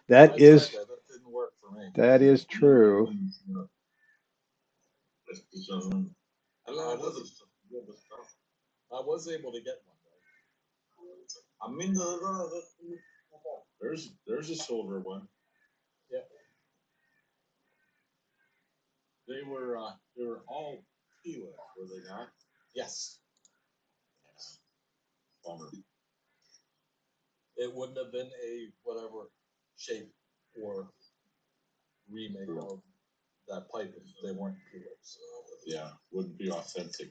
That is that. That didn't work for me. that is true. I was, I was able to get one. I mean, there's a silver one. Yeah, they were all keyless, were they not? Yes. Bummer. It wouldn't have been a whatever shape or remake of that pipe if they weren't keyless. Yeah, wouldn't be authentic.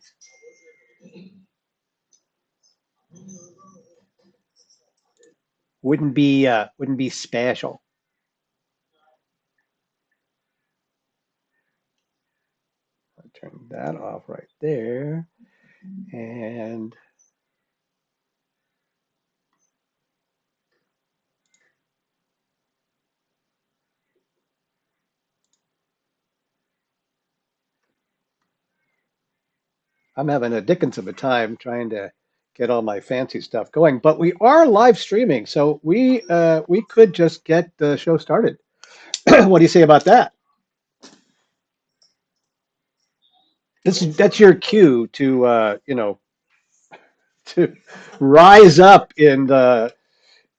Wouldn't be special. I'll turn that off right there. And I'm having a dickens of a time trying to get all my fancy stuff going, but we are live streaming, so we could just get the show started. What do you say about that? That's your cue to to rise up in the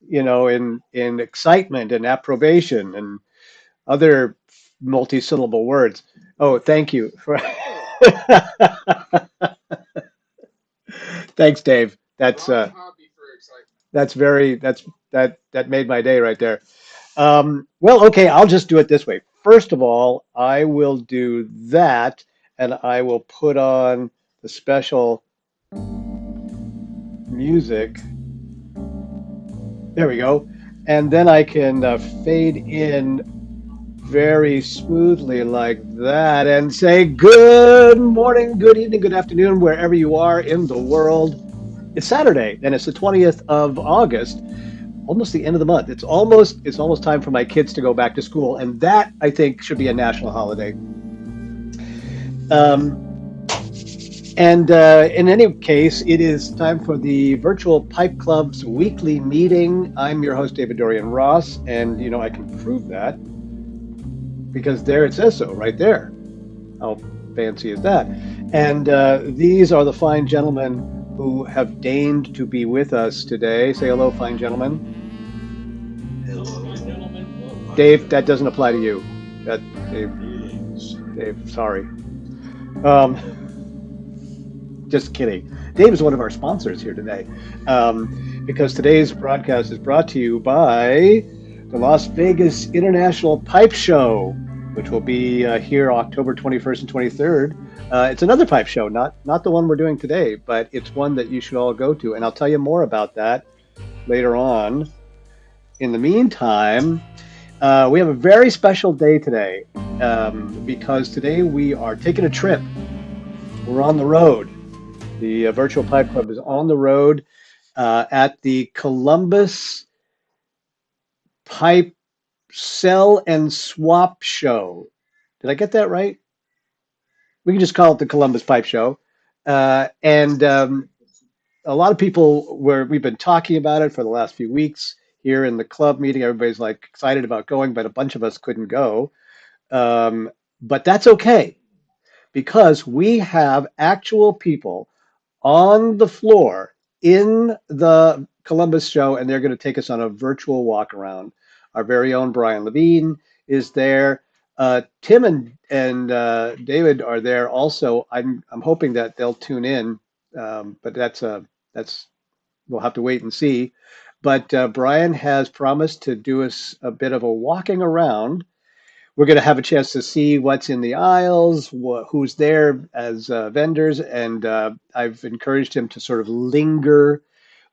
in excitement and approbation and other multi-syllable words. Oh, thank you for thanks, Dave. That's very that made my day right there. Well, okay, I'll just do it this way. First of all, I will do that, and I will put on the special music. There we go. And then I can fade in very smoothly like that and say good morning, good evening, good afternoon, wherever you are in the world. It's Saturday, and it's the 20th of August, almost the end of the month. It's almost time for my kids to go back to school, and that I think should be a national holiday. Um, and in any case, it is time for the Virtual Pipe Club's weekly meeting. I'm your host, David Dorian Ross, and I can prove that because there it says so right there. How fancy is that? And these are the fine gentlemen who have deigned to be with us today. Say hello, fine gentlemen. Hello, gentlemen. Dave, that doesn't apply to you. That Dave, sorry. Um, just kidding. Dave is one of our sponsors here today, because today's broadcast is brought to you by the Las Vegas International Pipe Show, which will be here October 21st and 23rd. It's another pipe show, not the one we're doing today, but it's one that you should all go to, and I'll tell you more about that later on. In the meantime, we have a very special day today, because today we are taking a trip. We're on the road. The Virtual Pipe Club is on the road at the Columbus Pipe Sell and Swap Show. Did I get that right? We can just call it the Columbus Pipe Show. And a lot of people we've been talking about it for the last few weeks here in the club meeting. Everybody's like excited about going, but a bunch of us couldn't go. But that's okay because we have actual people on the floor in the Columbus show, and they're going to take us on a virtual walk around. Our very own Brian Levine is there. Tim and David are there also. I'm hoping that they'll tune in, but that's we'll have to wait and see. But Brian has promised to do us a bit of a walking around. We're going to have a chance to see what's in the aisles, who's there as vendors, and I've encouraged him to sort of linger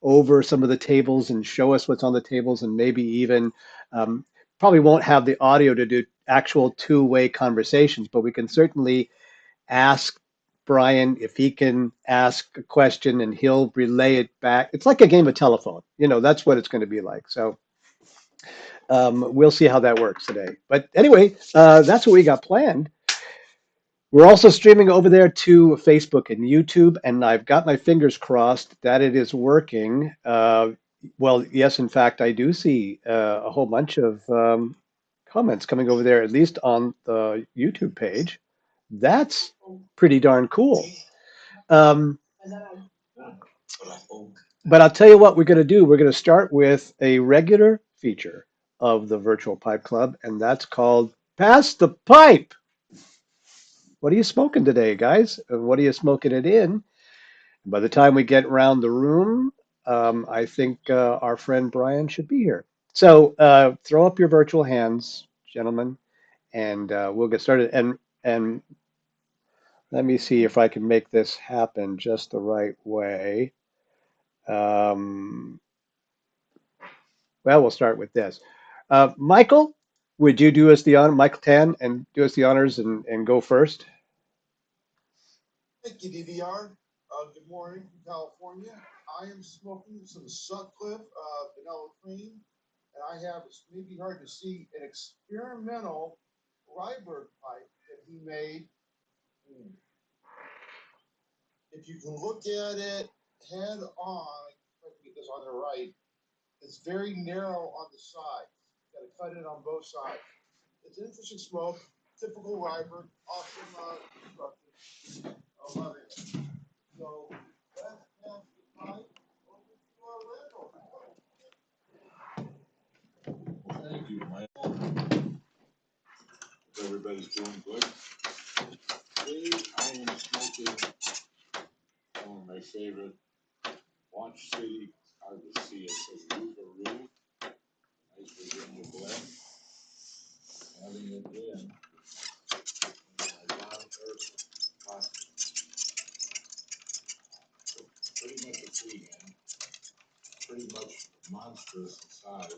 over some of the tables and show us what's on the tables, and maybe even um, probably won't have the audio to do actual two-way conversations, but we can certainly ask Brian if he can ask a question and he'll relay it back. It's like a game of telephone. That's what it's going to be like. So we'll see how that works today. But anyway, that's what we got planned. We're also streaming over there to Facebook and YouTube, and I've got my fingers crossed that it is working. Well, yes, in fact, I do see a whole bunch of comments coming over there, at least on the YouTube page. That's pretty darn cool. Um, but I'll tell you what we're going to do. We're going to start with a regular feature of the Virtual Pipe Club, and that's called Pass the Pipe. What are you smoking today, guys? And what are you smoking it in? By the time we get around the room, I think our friend Brian should be here. So throw up your virtual hands, gentlemen, and we'll get started. And let me see if I can make this happen just the right way. Um, well, we'll start with this. Michael, would you do us the honor, Michael Tan, and do us the honors and go first? Thank you, DVR. Good morning from California. I am smoking some Sutcliffe vanilla cream, and I have, it's maybe hard to see, an experimental Ryberg pipe that he made. If you can look at it head on, if I can get this on the right, it's very narrow on the sides. You got to cut it on both sides. It's an interesting smoke, typical Ryberg, awesome construction. I love it. So let's pass the pipe over to our Randall. Thank you, Michael. Everybody's doing good. Today I am smoking one of my favorite Watch City. Hard to see it. Says Roogaroo. Nice Virginia blend. Having it in my John Earth plastic. So pretty much a freehand. Pretty much monstrous in size.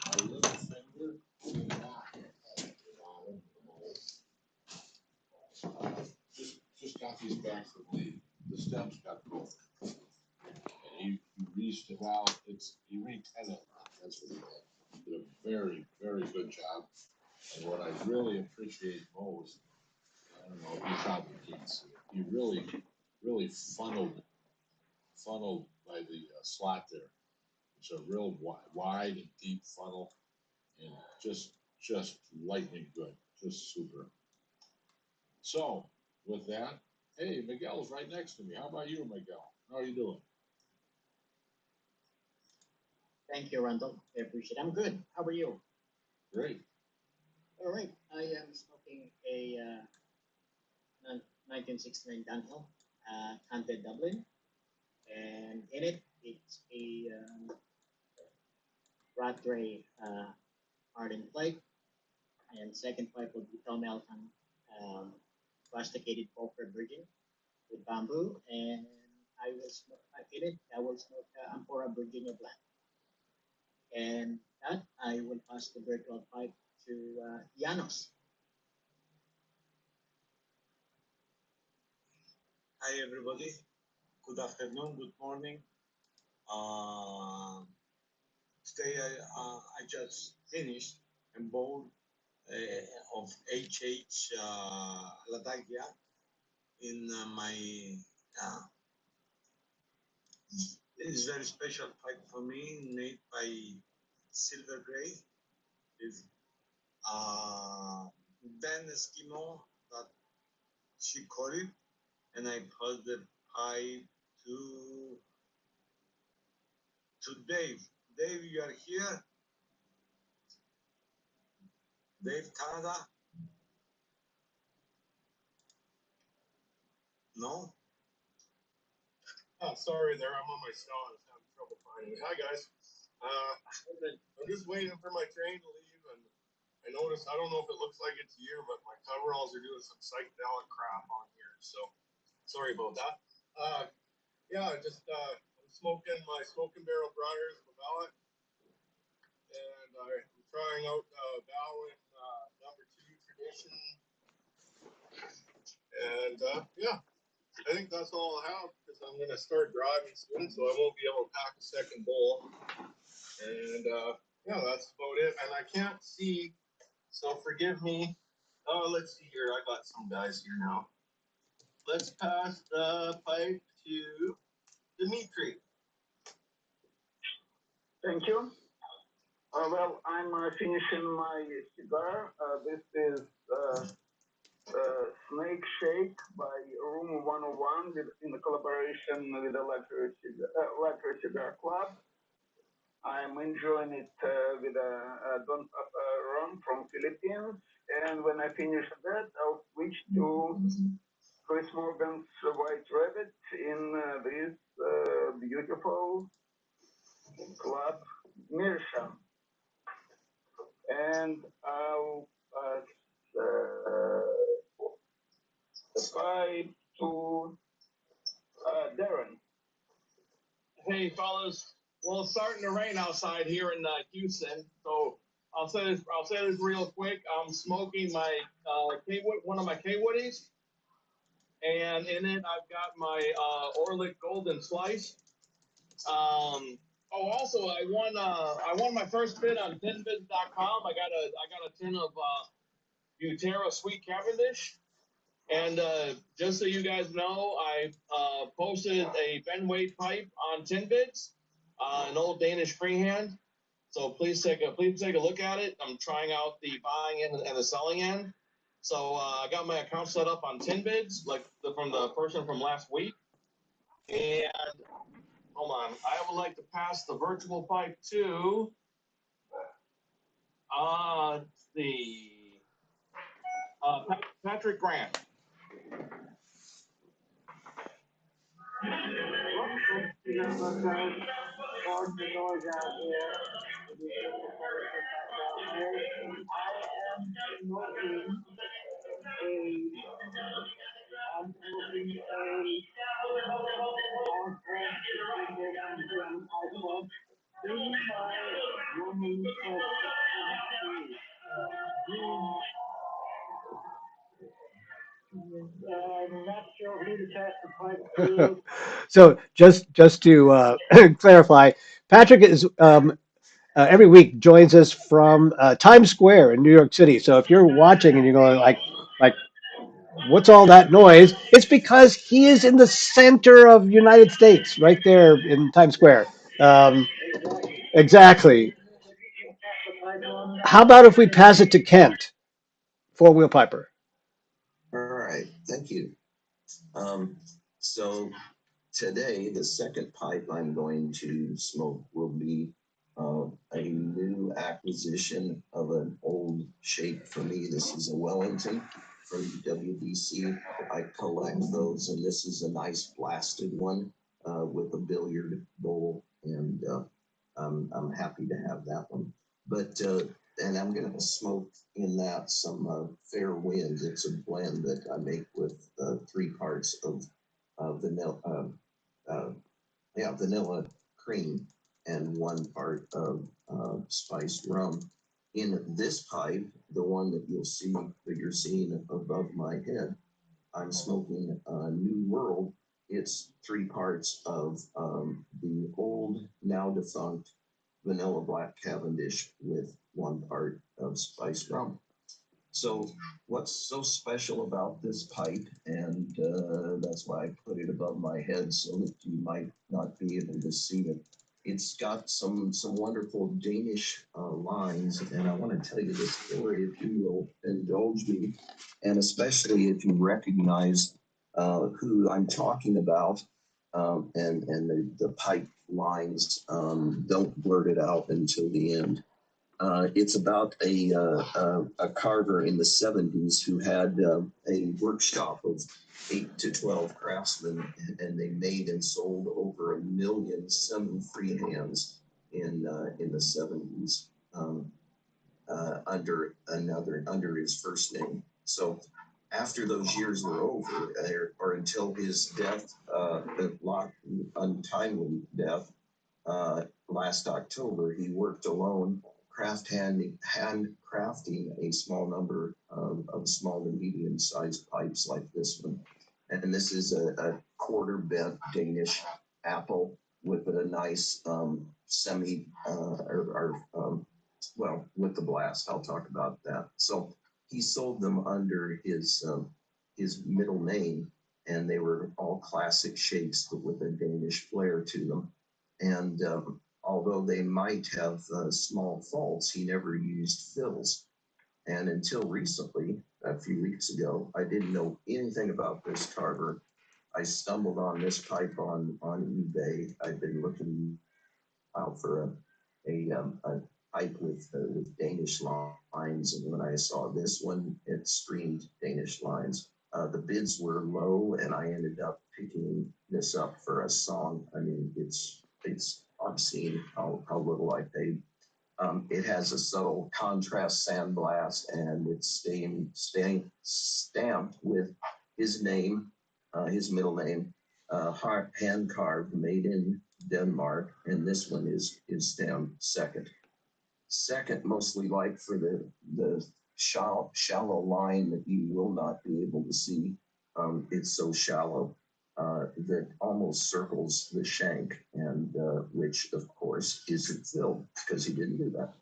My little finger in the back. Just got these back from Lee. The stems got broken. And he reached it out. He re-cut it. That's what he did. He did a very, very good job. And what I really appreciate most, I don't know, you probably can't see it. He really funneled by the slot there. It's a real wide and deep funnel, and just lightning good, just super. So with that, hey, Miguel's right next to me. How about you, Miguel? How are you doing? Thank you, Randall. I appreciate it. I'm good. How are you? Great. All right. I am smoking a 1969 Dunhill Canted Dublin, and in it, it's a Rattray hardened pipe, and second pipe will be Tom Elton plasticated poker virgin with bamboo, and I will smoke in it. I will smoke Ampora Virginia Black, and that I will pass the virtual pipe to Janos. Hi everybody. Good afternoon. Good morning. Uh, Today I just finished a bowl of HH Latakia in my. Uh, it's very special pipe for me, made by Silver Gray with uh, Ben Eskimo that she called it, and I passed the pipe to to Dave. Dave, you are here. Dave, Canada. No. Oh, sorry there. I'm on my cell. I was having trouble finding it. Hi, guys. I'm just waiting for my train to leave, and I noticed, I don't know if it looks like it's you, but my coveralls are doing some psychedelic crap on here. So sorry about that. Yeah, I'm smoking my Smoking Barrel Briars Lavella, and I'm trying out Bowen number 2 tradition. And yeah, I think that's all I have because I'm going to start driving soon, so I won't be able to pack a second bowl. And yeah, that's about it. And I can't see, so forgive me. Let's see here. I got some guys here now. Let's pass the pipe to Dimitri. Thank you. Well, I'm finishing my cigar. This is Snake Shake by Room 101 in the collaboration with the Luxury Cigar Club. I'm enjoying it with a Don Papa rum from Philippines. And when I finish that, I'll switch to Chris Morgan's White Rabbit in this beautiful club, Meerschaum. And I'll pass the pipe to Darren. Hey, fellas. Well, it's starting to rain outside here in Houston, so I'll say this real quick. I'm smoking my one of my K Woodies, and in it I've got my Orlick Golden Slice. Oh, also I won my first bid on tinbids.com. I got a tin of Butera Sweet Cavendish. And just so you guys know, I posted a Ben Wade pipe on Tinbids, an old Danish freehand. So please take a look at it. I'm trying out the buying end and the selling end. So I got my account set up on Tinbids, like from the person from last week. And hold on, I would like to pass the virtual pipe to the Patrick Grant. You know, guys, pardon the noise out here. I am smoking I'm smoking not sure who to pass the pipe to. So just to clarify, Patrick is every week joins us from Times Square in New York City. So if you're watching and you're going like what's all that noise? It's because he is in the center of United States, right there in Times Square. Um, exactly. How about if we pass it to Kent, four wheel piper? All right, thank you. So today, the second pipe I'm going to smoke will be a new acquisition of an old shape for me. This is a Wellington from WBC. I collect those, and this is a nice blasted one with a billiard bowl, and I'm happy to have that one. But and I'm going to smoke in that some Fair Wind. It's a blend that I make with 3 parts of vanilla, vanilla cream and 1 part of spiced rum. In this pipe, the one that you're seeing above my head, I'm smoking New World. It's 3 parts of the old, now defunct vanilla black Cavendish with 1 part of spiced rum. So what's so special about this pipe, and that's why I put it above my head so that you might not be able to see it. It's got some wonderful Danish lines, and I want to tell you the story if you will indulge me, and especially if you recognize who I'm talking about, and the pipe lines. Don't blurt it out until the end. It's about a carver in the 70s who had a workshop of 8 to 12 craftsmen, and they made and sold over 1 million semi-freehands in the 70s under his first name. So after those years were over, or until his death, untimely death, last October, he worked alone, handcrafting a small number of small to medium sized pipes like this one. And this is a quarter bent Danish apple with a nice with the blast. I'll talk about that. So he sold them under his middle name, and they were all classic shapes, but with a Danish flair to them. And although they might have small faults, he never used fills. And until recently, a few weeks ago, I didn't know anything about this carver. I stumbled on this pipe on eBay. I've been looking out for a pipe with Danish lines, and when I saw this one, it screamed Danish lines. The bids were low, and I ended up picking this up for a song. I mean, it's obscene how little I paid. It has a subtle contrast sandblast, and it's stamped with his name, his middle name, hand carved, made in Denmark, and this one is stamped second. Second, mostly like for the shallow line that you will not be able to see. It's so shallow that almost circles the shank, and which of course isn't filled because he didn't do that.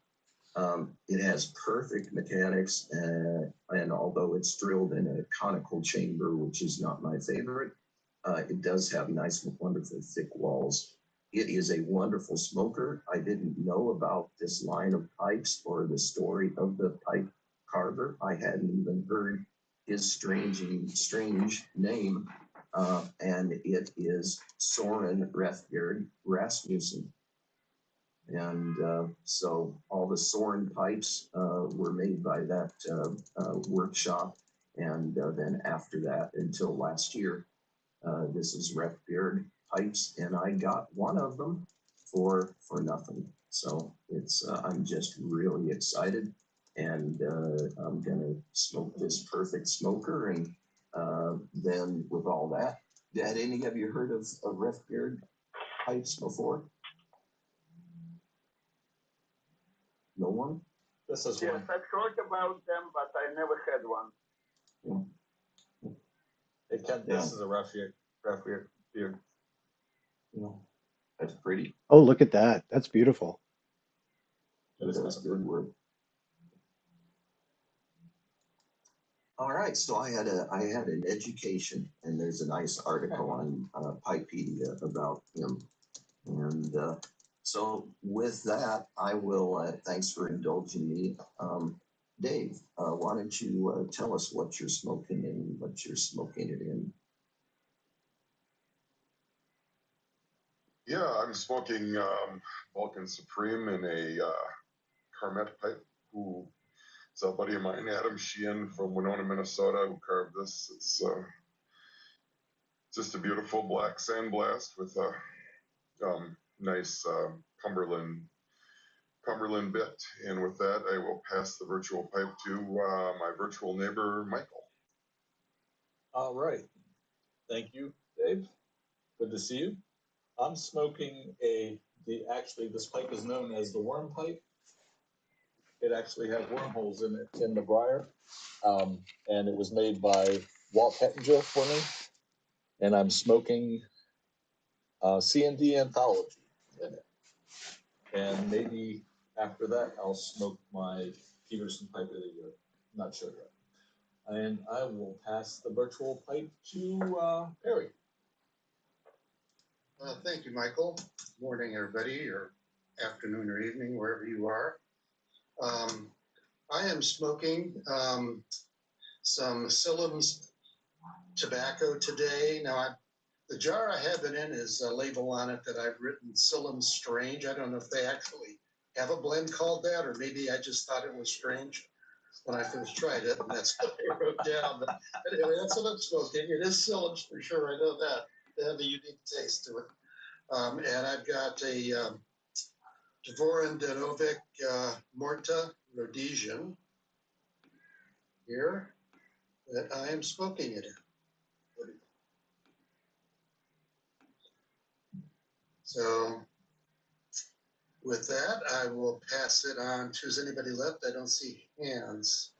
It has perfect mechanics, and although it's drilled in a conical chamber, which is not my favorite, it does have nice, wonderful thick walls. It is a wonderful smoker. I didn't know about this line of pipes or the story of the pipe carver. I hadn't even heard his strange name, and it is Soren Refbjerg Rasmussen. And so all the Soren pipes were made by that workshop. And then after that, until last year, this is Refbjerg pipes, and I got one of them for nothing. So it's I'm just really excited, and I'm gonna smoke this perfect smoker, and then with all that, had any of you heard of Refbjerg pipes before? No one? This is Yes, one. I've heard about them, but I never had one. This is a rough year. Yeah, that's pretty. Oh, look at that. That's beautiful. That's good work. All right, so I had an education, and there's a nice article on Pipedia about him, and so with that, I will. Thanks for indulging me, Dave. Why don't you tell us what you're smoking and what you're smoking it in? Yeah, I'm smoking Vulcan Supreme in a Carmet pipe. Who is a buddy of mine, Adam Sheehan from Winona, Minnesota, who carved this. It's just a beautiful black sandblast with a nice Cumberland bit. And with that, I will pass the virtual pipe to my virtual neighbor, Michael. All right. Thank you, Dave. Good to see you. I'm smoking actually this pipe is known as the worm pipe. It actually has wormholes in it in the briar. And it was made by Walt Hettinger for me. And I'm smoking C&D Anthology in it. And maybe after that, I'll smoke my Peterson pipe of the year. Not sure yet. And I will pass the virtual pipe to Perry. Thank you, Michael. Morning, everybody, or afternoon or evening, wherever you are. I am smoking some Sillam's tobacco today. Now, the jar I have it in is a label on it that I've written Sillam's Strange. I don't know if they actually have a blend called that, or maybe I just thought it was strange when I first tried it, and that's what I wrote down. But anyway, that's what I'm smoking. It is Sillam's for sure. I know that. They have a unique taste to it. And I've got a Dvorin Danovic Morta Rhodesian here that I am smoking it in. So with that, I will pass it on to, is anybody left? I don't see hands.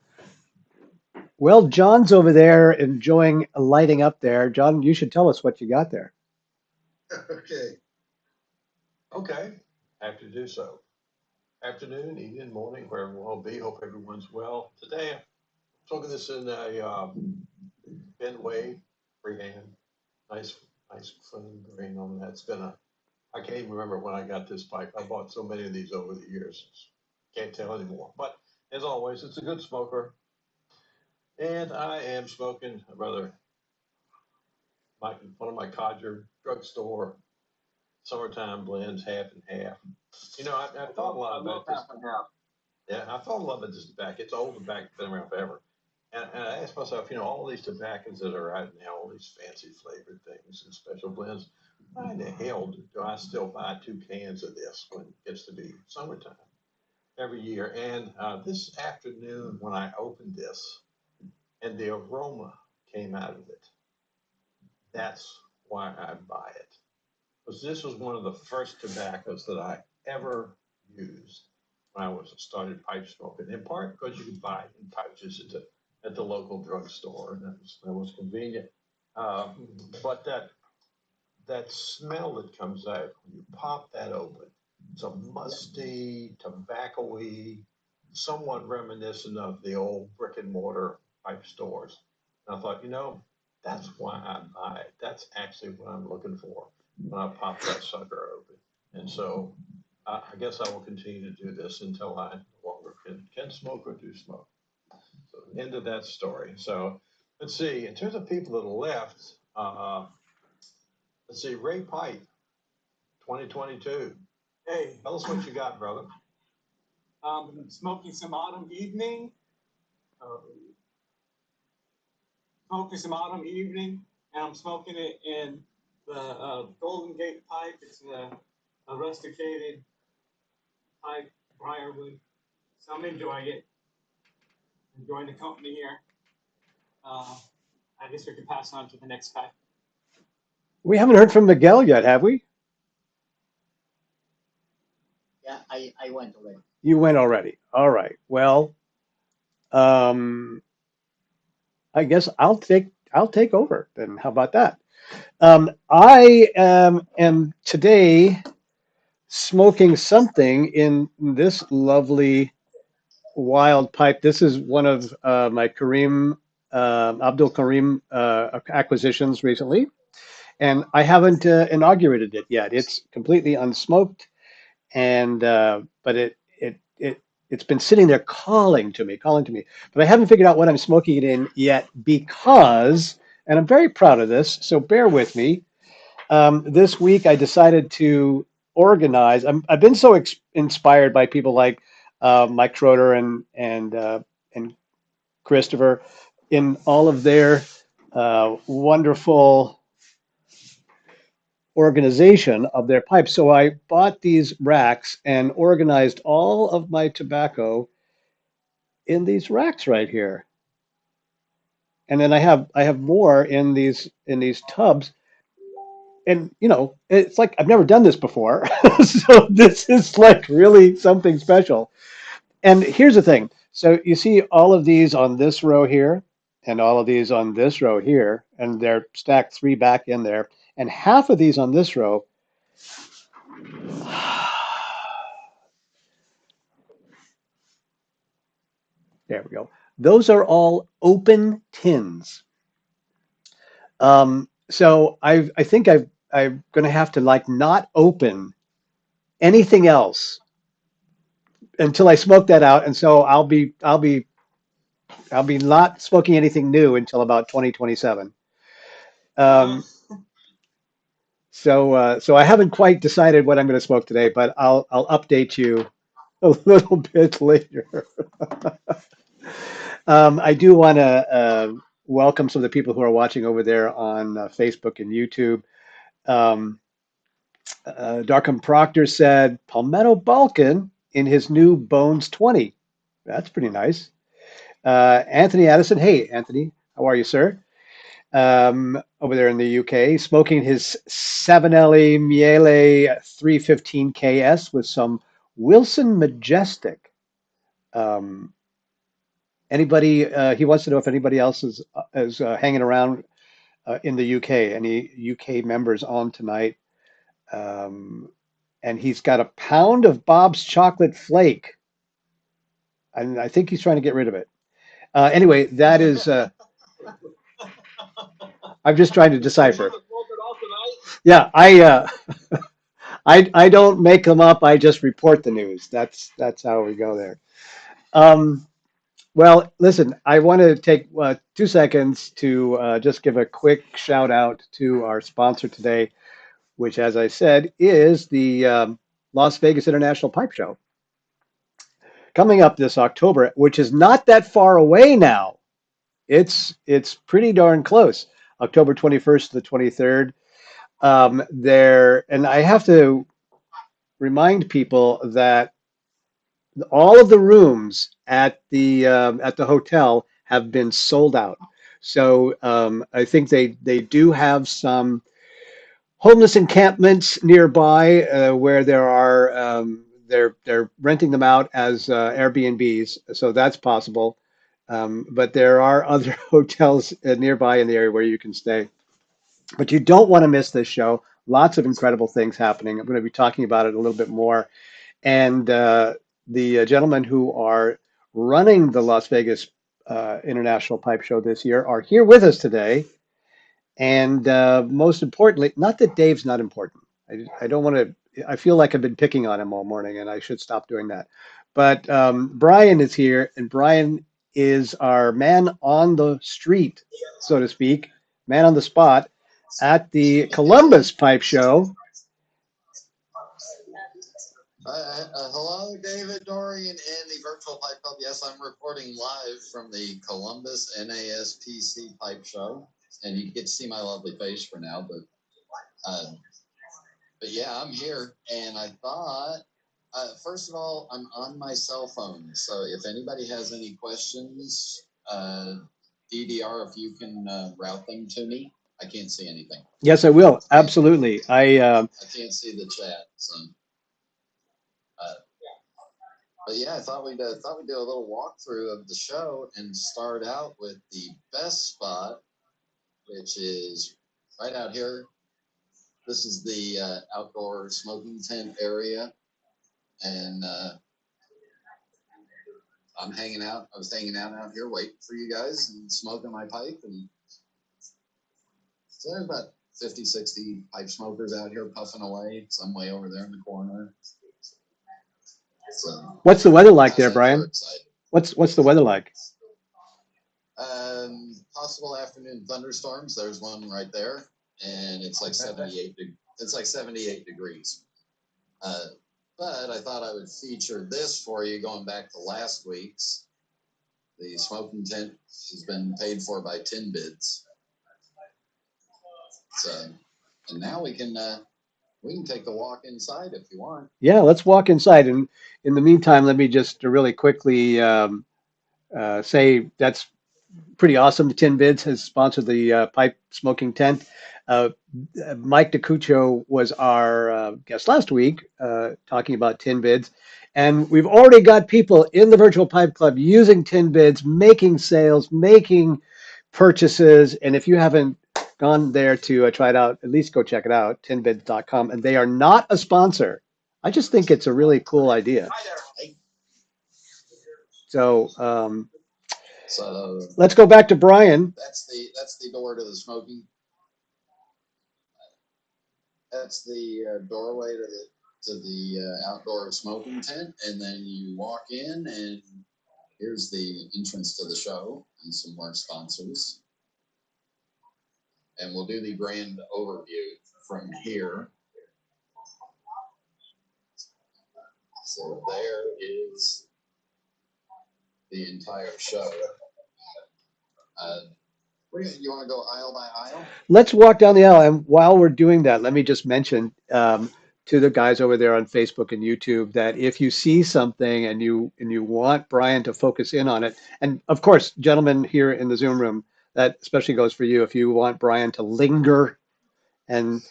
Well, John's over there enjoying lighting up there. John, you should tell us what you got there. Okay. Okay, happy to do so. Afternoon, evening, morning, wherever we'll be. Hope everyone's well. Today, I'm smoking this in a Benway freehand. Nice clean grain on that. It's been a I can't even remember when I got this pipe. I bought so many of these over the years. Can't tell anymore. But as always, it's a good smoker. And I am smoking a rather one of my Codger drugstore summertime blends, half and half. You know, I thought a lot about this. Yeah, I thought a lot about this tobacco. It's old tobacco, been around forever. And I asked myself, you know, all these tobaccos that are out now, all these fancy flavored things and special blends, why in the hell do I still buy 2 cans of this when it gets to be summertime every year? And this afternoon, when I opened this and the aroma came out of it, that's why I buy it. Because this was one of the first tobaccos that I ever used when I was started pipe smoking. In part because you could buy it in pouches at the local drugstore, and that was convenient. But that smell that comes out when you pop that open, it's a musty, tobacco-y, somewhat reminiscent of the old brick and mortar pipe stores. And I thought, you know, that's why I buy it. That's actually what I'm looking for when I pop that sucker open. And so I guess I will continue to do this until I no longer can smoke or do smoke. So end of that story. So let's see. In terms of people that left, let's see. Ray Pipe, 2022. Hey, Tell us what you got, brother. I'm smoking some autumn evening. And I'm smoking it in the Golden Gate pipe. It's a rusticated pipe, briarwood. So I'm enjoying it. Enjoying the company here. I guess we can pass on to the next guy. We haven't heard from Miguel yet, have we? Yeah, I went already. You went already. All right. Well, um, I guess I'll take over then. How about that? I am today smoking something in this lovely wild pipe. This is one of my Kareem Abdul Kareem acquisitions recently, and I haven't inaugurated it yet. It's completely unsmoked, and but it's been sitting there calling to me. But I haven't figured out what I'm smoking it in yet because, and I'm very proud of this. So bear with me. This week I decided to organize. I've been so inspired by people like Mike Schroeder and Christopher in all of their wonderful organization of their pipes. So I bought these racks and organized all of my tobacco in these racks right here. And then I have more in these tubs. And you know, it's like I've never done this before. So this is like really something special. And here's the thing. So you see all of these on this row here and all of these on this row here, and they're stacked three back in there. And half of these on this row there we go. Those are all open tins. So I think I'm going to have to like not open anything else until I smoke that out, and so I'll be not smoking anything new until about 2027. Um, so I haven't quite decided what I'm going to smoke today, but I'll update you a little bit later. I do want to welcome some of the people who are watching over there on Facebook and YouTube. Um, Darkham Proctor said Palmetto Balkan in his new Bones 20. That's pretty nice. Anthony Addison, hey Anthony, how are you, sir? Over there in the UK, smoking his 7LE Miele 315 KS with some Wilson Majestic. Um, anybody? He wants to know if anybody else is hanging around in the UK. Any UK members on tonight? Um, and he's got a pound of Bob's chocolate flake, and I think he's trying to get rid of it. Anyway, that is. I'm just trying to decipher. Yeah, I don't make them up. I just report the news. That's how we go there. Um, well, listen, I want to take 2 seconds to just give a quick shout out to our sponsor today, which, as I said, is the Las Vegas International Pipe Show coming up this October, which is not that far away now. It's pretty darn close. October 21st to the 23rd. There, and I have to remind people that all of the rooms at the hotel have been sold out. So I think they do have some homeless encampments nearby where there are they're renting them out as Airbnbs, so that's possible. But there are other hotels nearby in the area where you can stay. But you don't want to miss this show. Lots of incredible things happening. I'm going to be talking about it a little bit more. And the gentlemen who are running the Las Vegas International Pipe Show this year are here with us today. And most importantly, not that Dave's not important. I don't want to, I feel like I've been picking on him all morning and I should stop doing that. But Brian is here, and Brian is our man on the street, so to speak, man on the spot at the Columbus Pipe Show. Hello, David, Dorian, and the Virtual Pipe Club. Yes, I'm reporting live from the Columbus NASPC Pipe Show, and you get to see my lovely face for now. But yeah, I'm here, and I thought, first of all, I'm on my cell phone, so if anybody has any questions, DDR, if you can route them to me. I can't see anything. Yes, I will. Absolutely. I can't see the chat, so. But yeah, I thought we'd do a little walkthrough of the show and start out with the best spot, which is right out here. This is the outdoor smoking tent area, and I'm hanging out. I was hanging out here waiting for you guys and smoking my pipe, and so there's about 50, 60 pipe smokers out here puffing away. Some way over there in the corner. So, what's the weather like there, Brian? What's the weather like? Possible afternoon thunderstorms. There's one right there, and it's like 78. It's like 78 degrees. But I thought I would feature this for you, going back to last week's. The smoking tent has been paid for by tin bids. So, and now we can take the walk inside if you want. Yeah, let's walk inside. And in the meantime, let me just really quickly say that's pretty awesome. The Tin Bids has sponsored the pipe smoking tent. Uh, Mike DeCuccio was our guest last week talking about Tin Bids. And we've already got people in the Virtual Pipe Club using Tin Bids, making sales, making purchases. And if you haven't gone there to try it out, at least go check it out, tinbids.com. And they are not a sponsor. I just think it's a really cool idea. So, So let's go back to Brian. That's the door to the smoking. That's the doorway to the outdoor smoking tent, and then you walk in, and here's the entrance to the show and some more sponsors. And we'll do the grand overview from here. So there is the entire show. You want to go aisle by aisle? Let's walk down the aisle. And while we're doing that, let me just mention to the guys over there on Facebook and YouTube that if you see something and you want Brian to focus in on it, and of course, gentlemen here in the Zoom room, that especially goes for you. If you want Brian to linger and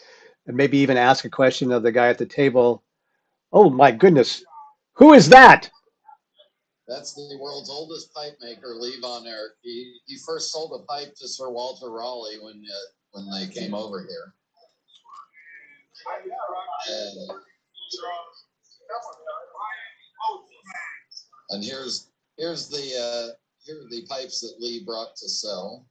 maybe even ask a question of the guy at the table, oh my goodness, who is that? That's the world's oldest pipe maker, Levon Eric. He first sold a pipe to Sir Walter Raleigh when they came over here. And here are the pipes that Lee brought to sell.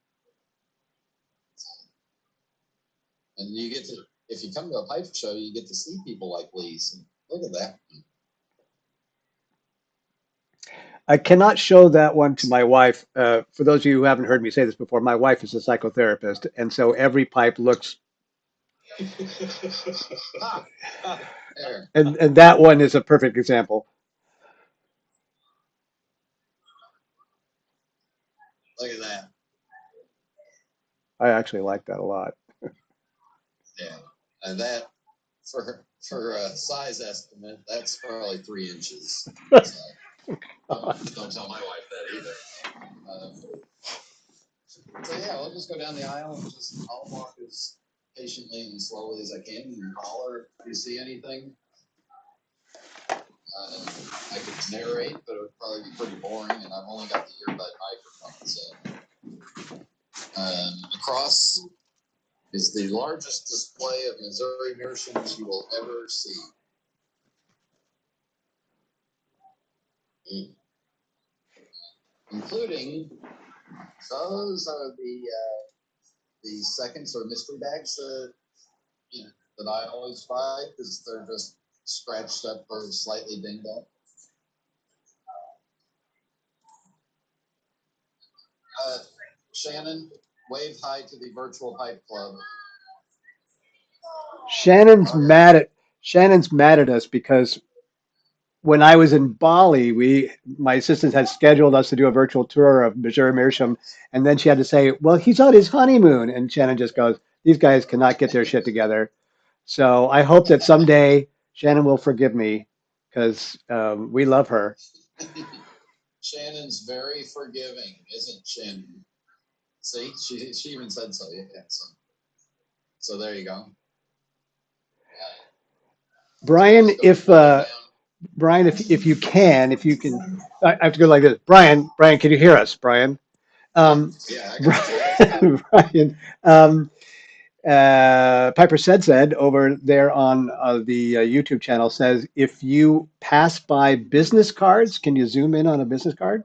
And you get to if you come to a pipe show, you get to see people like Lee's. And look at that. I cannot show that one to my wife. For those of you who haven't heard me say this before, my wife is a psychotherapist, and so every pipe looks, There. and that one is a perfect example. Look at that. I actually like that a lot. Yeah. And that, for a size estimate, that's probably 3 inches. So, don't tell my wife that either. So yeah, I'll just go down the aisle and I'll walk as patiently and slowly as I can and holler if you see anything. I could narrate, but it would probably be pretty boring, and I've only got the earbud microphone. So across is the largest display of Missouri meerschaums you will ever see. Including those are the seconds or mystery bags that I always buy because they're just scratched up or slightly dinged up. Shannon, wave hi to the virtual pipe club. Shannon's mad at us because when I was in Bali, my assistant had scheduled us to do a virtual tour of Missouri Meerschaum, and then she had to say, "Well, he's on his honeymoon," and Shannon just goes, "These guys cannot get their shit together." So I hope that someday Shannon will forgive me because we love her. Shannon's very forgiving, isn't Shannon? See, she even said so. Yeah, so there you go. Brian, if you can, I have to go like this. Brian, can you hear us, Brian? Yeah, I got you. Brian, Piper said over there on the YouTube channel says if you pass by business cards, can you zoom in on a business card?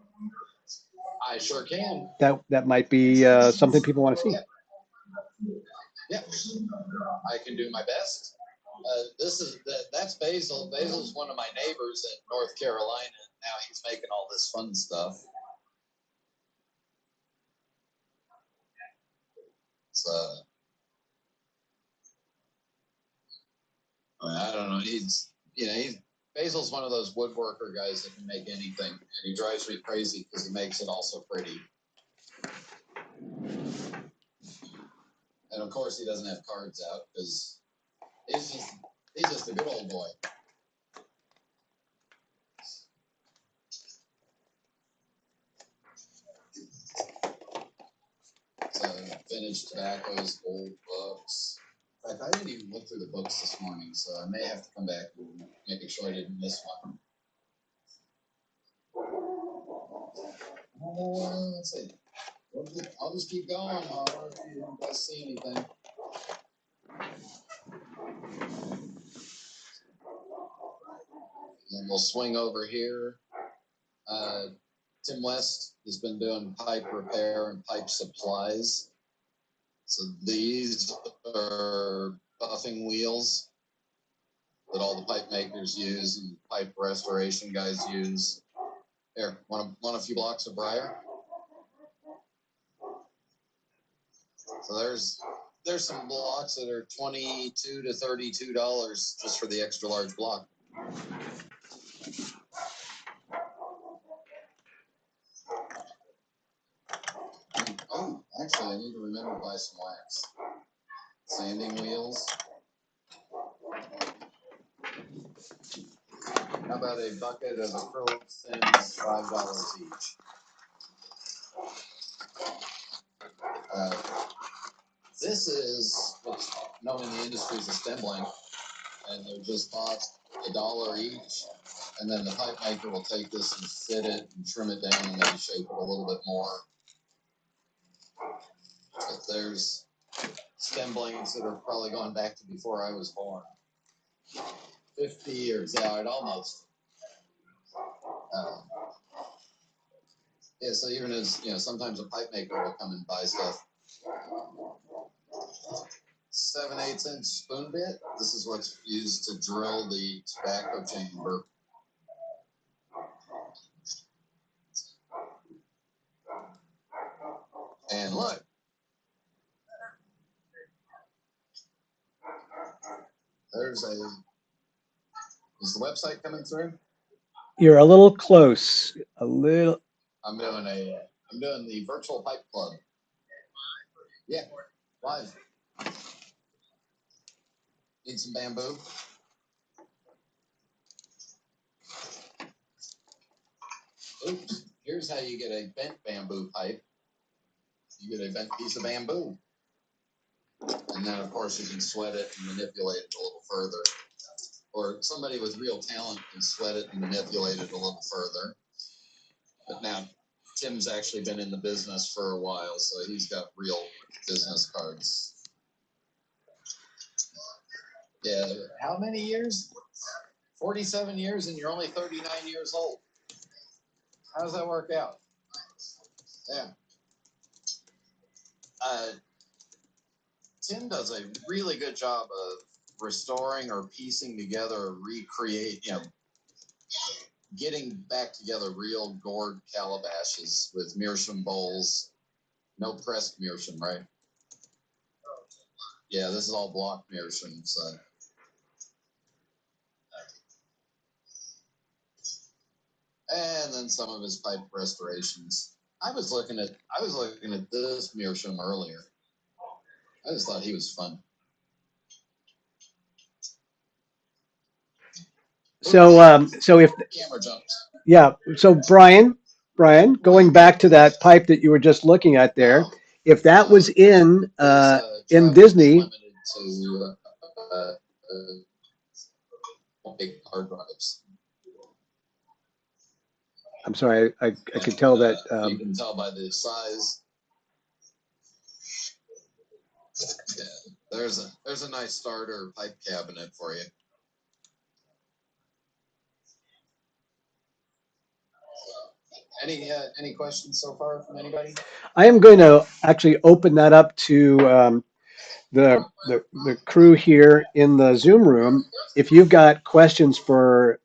I sure can. That might be something people want to see. Yeah, I can do my best. That's Basil. Basil's one of my neighbors in North Carolina. Now he's making all this fun stuff. So I don't know. Basil's one of those woodworker guys that can make anything, and he drives me crazy because he makes it all so pretty. And of course, he doesn't have cards out because he's just a good old boy. So vintage tobaccos, old books. In fact, I didn't even look through the books this morning, so I may have to come back and make sure I didn't miss one. Let's see. I'll just keep going. If you guys see anything. And we'll swing over here. Tim West has been doing pipe repair and pipe supplies. So these are buffing wheels that all the pipe makers use and pipe restoration guys use. Here, want a few blocks of briar? So there's some blocks that are $22 to $32 just for the extra large block. Oh, actually, I need to remember to buy some wax. Sanding wheels. How about a bucket of acrylic fins, $5 each? This is what's known in the industry as a stem blank, and they're just cost $1 each. And then the pipe maker will take this and fit it and trim it down and maybe shape it a little bit more. But there's stem blanks that are probably going back to before I was born. 50 years, yeah, it almost. Yeah, so even as sometimes a pipe maker will come and buy stuff 7/8 spoon bit. This is what's used to drill the tobacco chamber. And look. Is the website coming through? You're a little close. A little. I'm doing the virtual pipe club. Yeah, live. Need some bamboo? Oops, here's how you get a bent bamboo pipe. You get a bent piece of bamboo. And then, of course, you can sweat it and manipulate it a little further. Or somebody with real talent can sweat it and manipulate it a little further. But now, Tim's actually been in the business for a while, so he's got real business cards. Yeah, how many years? 47 years, and you're only 39 years old. How does that work out? Yeah. Tim does a really good job of restoring or piecing together or getting back together real gourd calabashes with meerschaum bowls. No pressed meerschaum, right? Yeah, this is all block meerschaum. So. And then some of his pipe restorations. I was looking at this meerschaum earlier. I just thought he was fun. So if Camera jumps. yeah, so Brian, going back to that pipe that you were just looking at there, if that was in Disney, to big hard drives. I'm sorry, I could tell that. You can tell by the size. Yeah, there's a nice starter pipe cabinet for you. Any questions so far from anybody? I am going to actually open that up to the crew here in the Zoom room. If you've got questions for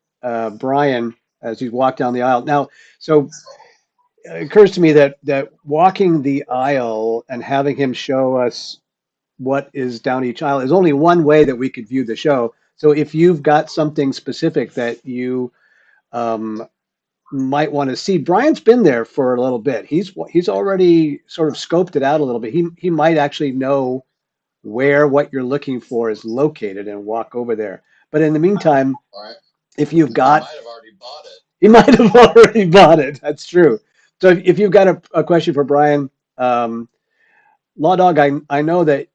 Brian as you walk down the aisle now, so it occurs to me that walking the aisle and having him show us what is down each aisle is only one way that we could view the show. So if you've got something specific that you um, might want to see, Brian's been there for a little bit. He's already sort of scoped it out a little bit. He might actually know where what you're looking for is located and walk over there. But in the meantime, Right. if you've got, might have already bought it. he might have already bought it. That's true. So if you've got a question for Brian, Law Dog, I know that.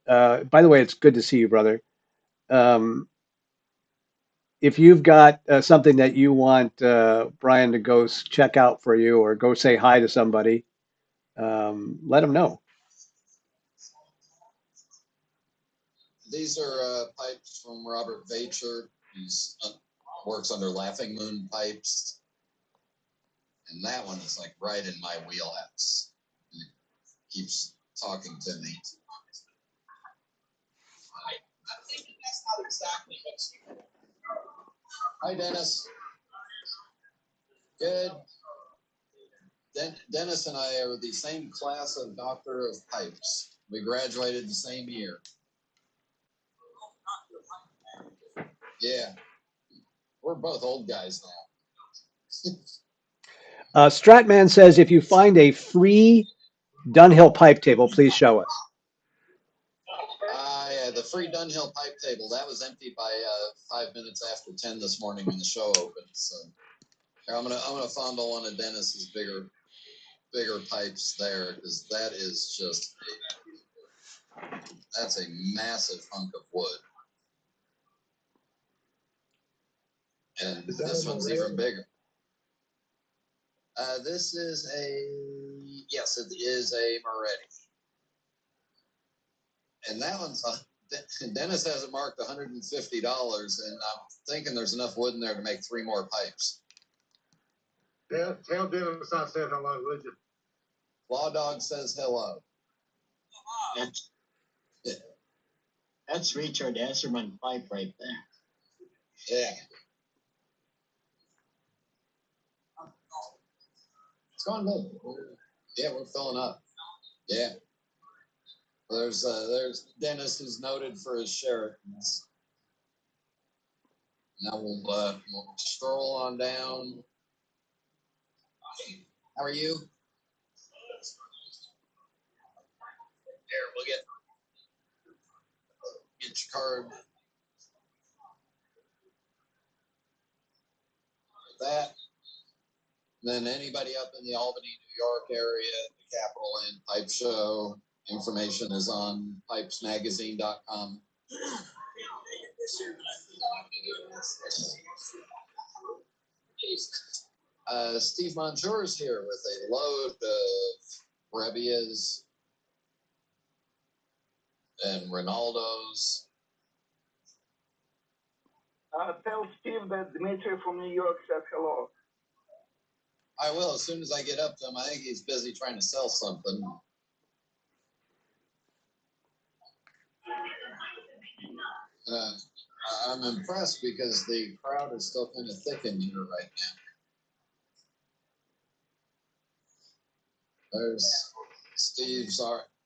By the way, it's good to see you, brother. Um, if you've got something that you want Brian to go check out for you or go say hi to somebody, let him know. These are pipes from Robert Vacher. He works under Laughing Moon Pipes. And that one is like right in my wheelhouse. He keeps talking to me. Hi, Dennis. Good. Dennis and I are the same class of Doctor of Pipes. We graduated the same year. Yeah. We're both old guys now. Stratman says if you find a free Dunhill pipe table, please show us. Yeah, the free Dunhill pipe table, that was emptied by 5 minutes after 10 this morning when the show opened. So I'm gonna fondle one of Dennis's bigger pipes there, because that is just that's a massive hunk of wood. And this one's even bigger. This is yes, it is a Moretti. And that one's Dennis has it marked $150, and I'm thinking there's enough wood in there to make 3 more pipes. Tell Dennis I said hello, would you? Law Dog says hello. That's Richard Esserman pipe right there. Yeah. It's going good. Yeah, we're filling up. Yeah. There's Dennis, who's noted for his Sheratons. Now we'll stroll on down. How are you? Here, we'll get your card. That. Then anybody up in the Albany, New York area, the Capital Inn Pipe Show, information is on pipesmagazine.com. Steve Monjour is here with a load of Rebbias and Ronaldos. Tell Steve that Dmitry from New York said hello. I will, as soon as I get up to him. I think he's busy trying to sell something. I'm impressed because the crowd is still kind of thick in here right now. There's Steve's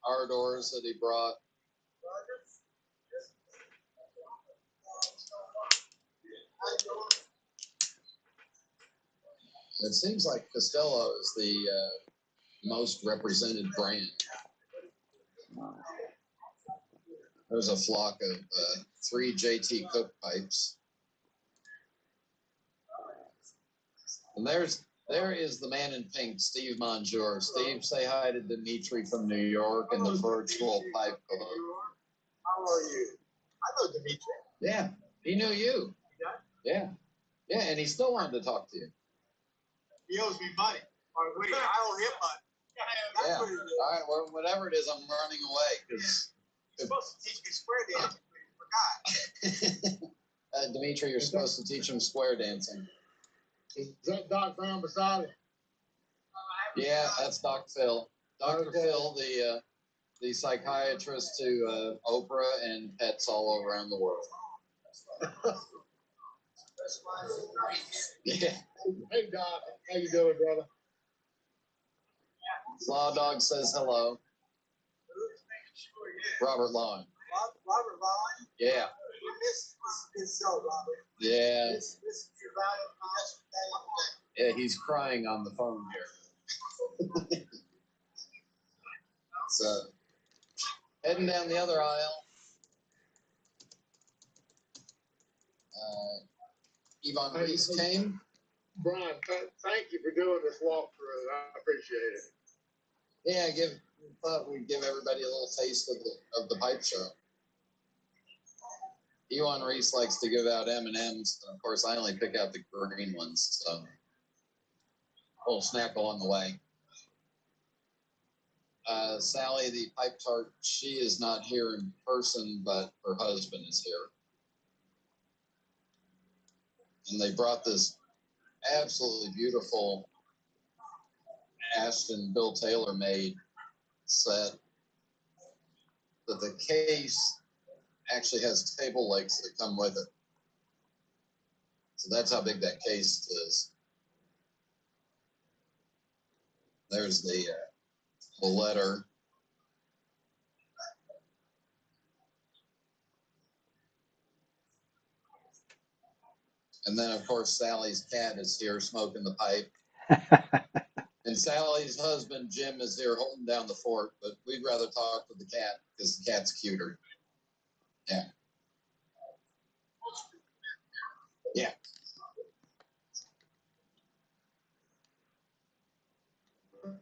Ardors that he brought. It seems like Costello is the most represented brand. There's a flock of 3 JT Cook pipes. And there is the man in pink, Steve Monjour. Steve, say hi to Dimitri from New York and the Virtual Pipe Club. How are you? I know Dimitri. Yeah, he knew you. Yeah. Yeah, and he still wanted to talk to you. He owes me money. Or wait, I owe him money. Yeah. All right, well, whatever it is, I'm running away because You're supposed to teach me square dance, but you forgot. Dimitri, you're supposed to teach him square dancing. Is that Doc Brown beside him? Yeah, that's Dr. Phil. Dr. Phil, the psychiatrist to Oprah and pets all around the world. Yeah. Hey, Doc. How you doing, brother? Law Dog says hello. Robert Long. Robert Long? Yeah. We missed his show, Robert. Yeah. This is your value. Yeah, he's crying on the phone here. So, heading down the other aisle. Yvonne Reese came. Brian, thank you for doing this walkthrough. I appreciate it. Yeah, thought we'd give everybody a little taste of the pipe show. Yvonne Reese likes to give out M&Ms. Of course, I only pick out the green ones, so a little snack along the way. Sally, the pipe tart, she is not here in person, but her husband is here. And they brought this absolutely beautiful Ashton Bill Taylor made set that the case actually has table legs that come with it. So that's how big that case is. There's the letter. And then, of course, Sally's cat is here smoking the pipe. And Sally's husband, Jim, is here holding down the fort, but we'd rather talk to the cat because the cat's cuter. Yeah. Yeah.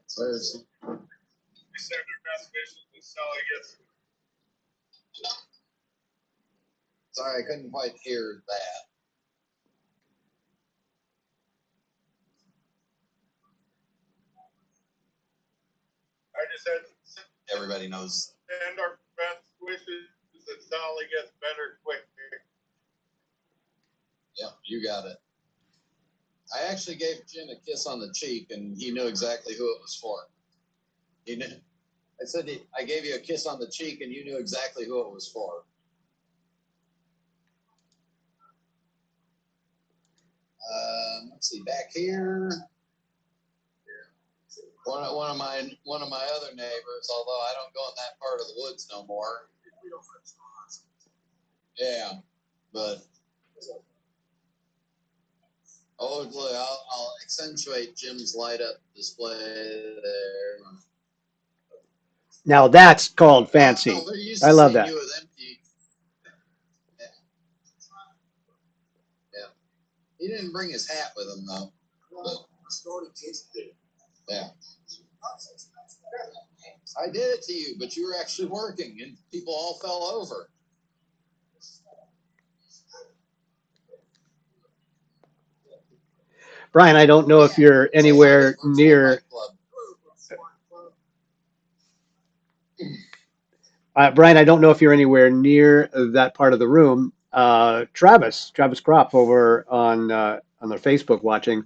So there's, We send our best wishes to Sally gets. sorry, I couldn't quite hear that. I just had to Everybody knows. send our best wishes that Sally gets better quick. Yep, you got it. I actually gave Jim a kiss on the cheek, and he knew exactly who it was for. He knew. I said, I gave you a kiss on the cheek, and you knew exactly who it was for. Let's see, back here. One of my other neighbors, although I don't go in that part of the woods no more. Yeah, but hopefully I'll accentuate Jim's light up display there. Now that's called fancy. Oh, they're used I to love seeing that. you with empty. Yeah. Yeah. He didn't bring his hat with him though. But, yeah. I did it to you, but you were actually working, and people all fell over. Brian, I don't know if you're anywhere near. Brian, I don't know if you're anywhere near that part of the room. Travis Crop over on their Facebook watching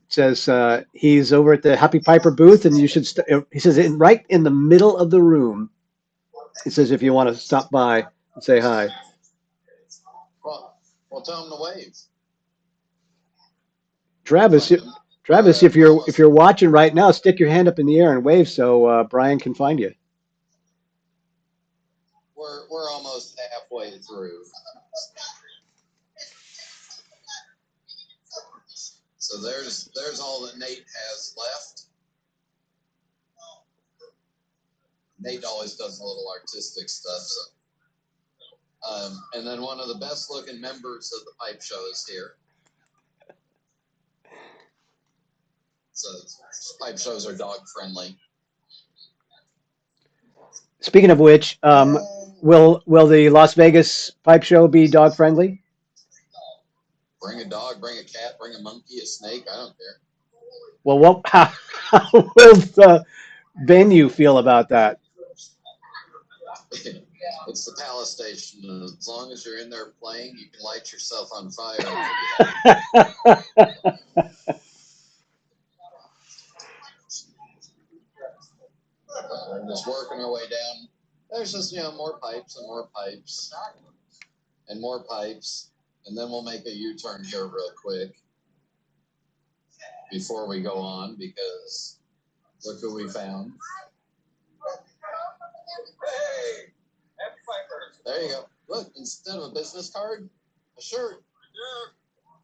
says he's over at the Happy Piper booth, and you should. He says right in the middle of the room. He says if you want to stop by and say hi. Well, tell him to wave. Travis, if you're watching right now, stick your hand up in the air and wave so Brian can find you. We're almost halfway through. So there's all that Nate has left. Nate always does a little artistic stuff. So. And then one of the best looking members of the pipe show is here. So pipe shows are dog friendly. Speaking of which, will the Las Vegas pipe show be dog friendly? Bring a dog, bring a cat, bring a monkey, a snake. I don't care. Well, how will the venue feel about that? It's the Palace Station, and as long as you're in there playing, you can light yourself on fire. We're just working our way down. There's just more pipes and more pipes and more pipes, and then we'll make a U-turn here real quick before we go on, because look who we found. Hey, happy pipers. There you go. Look, instead of a business card, a shirt. Yeah.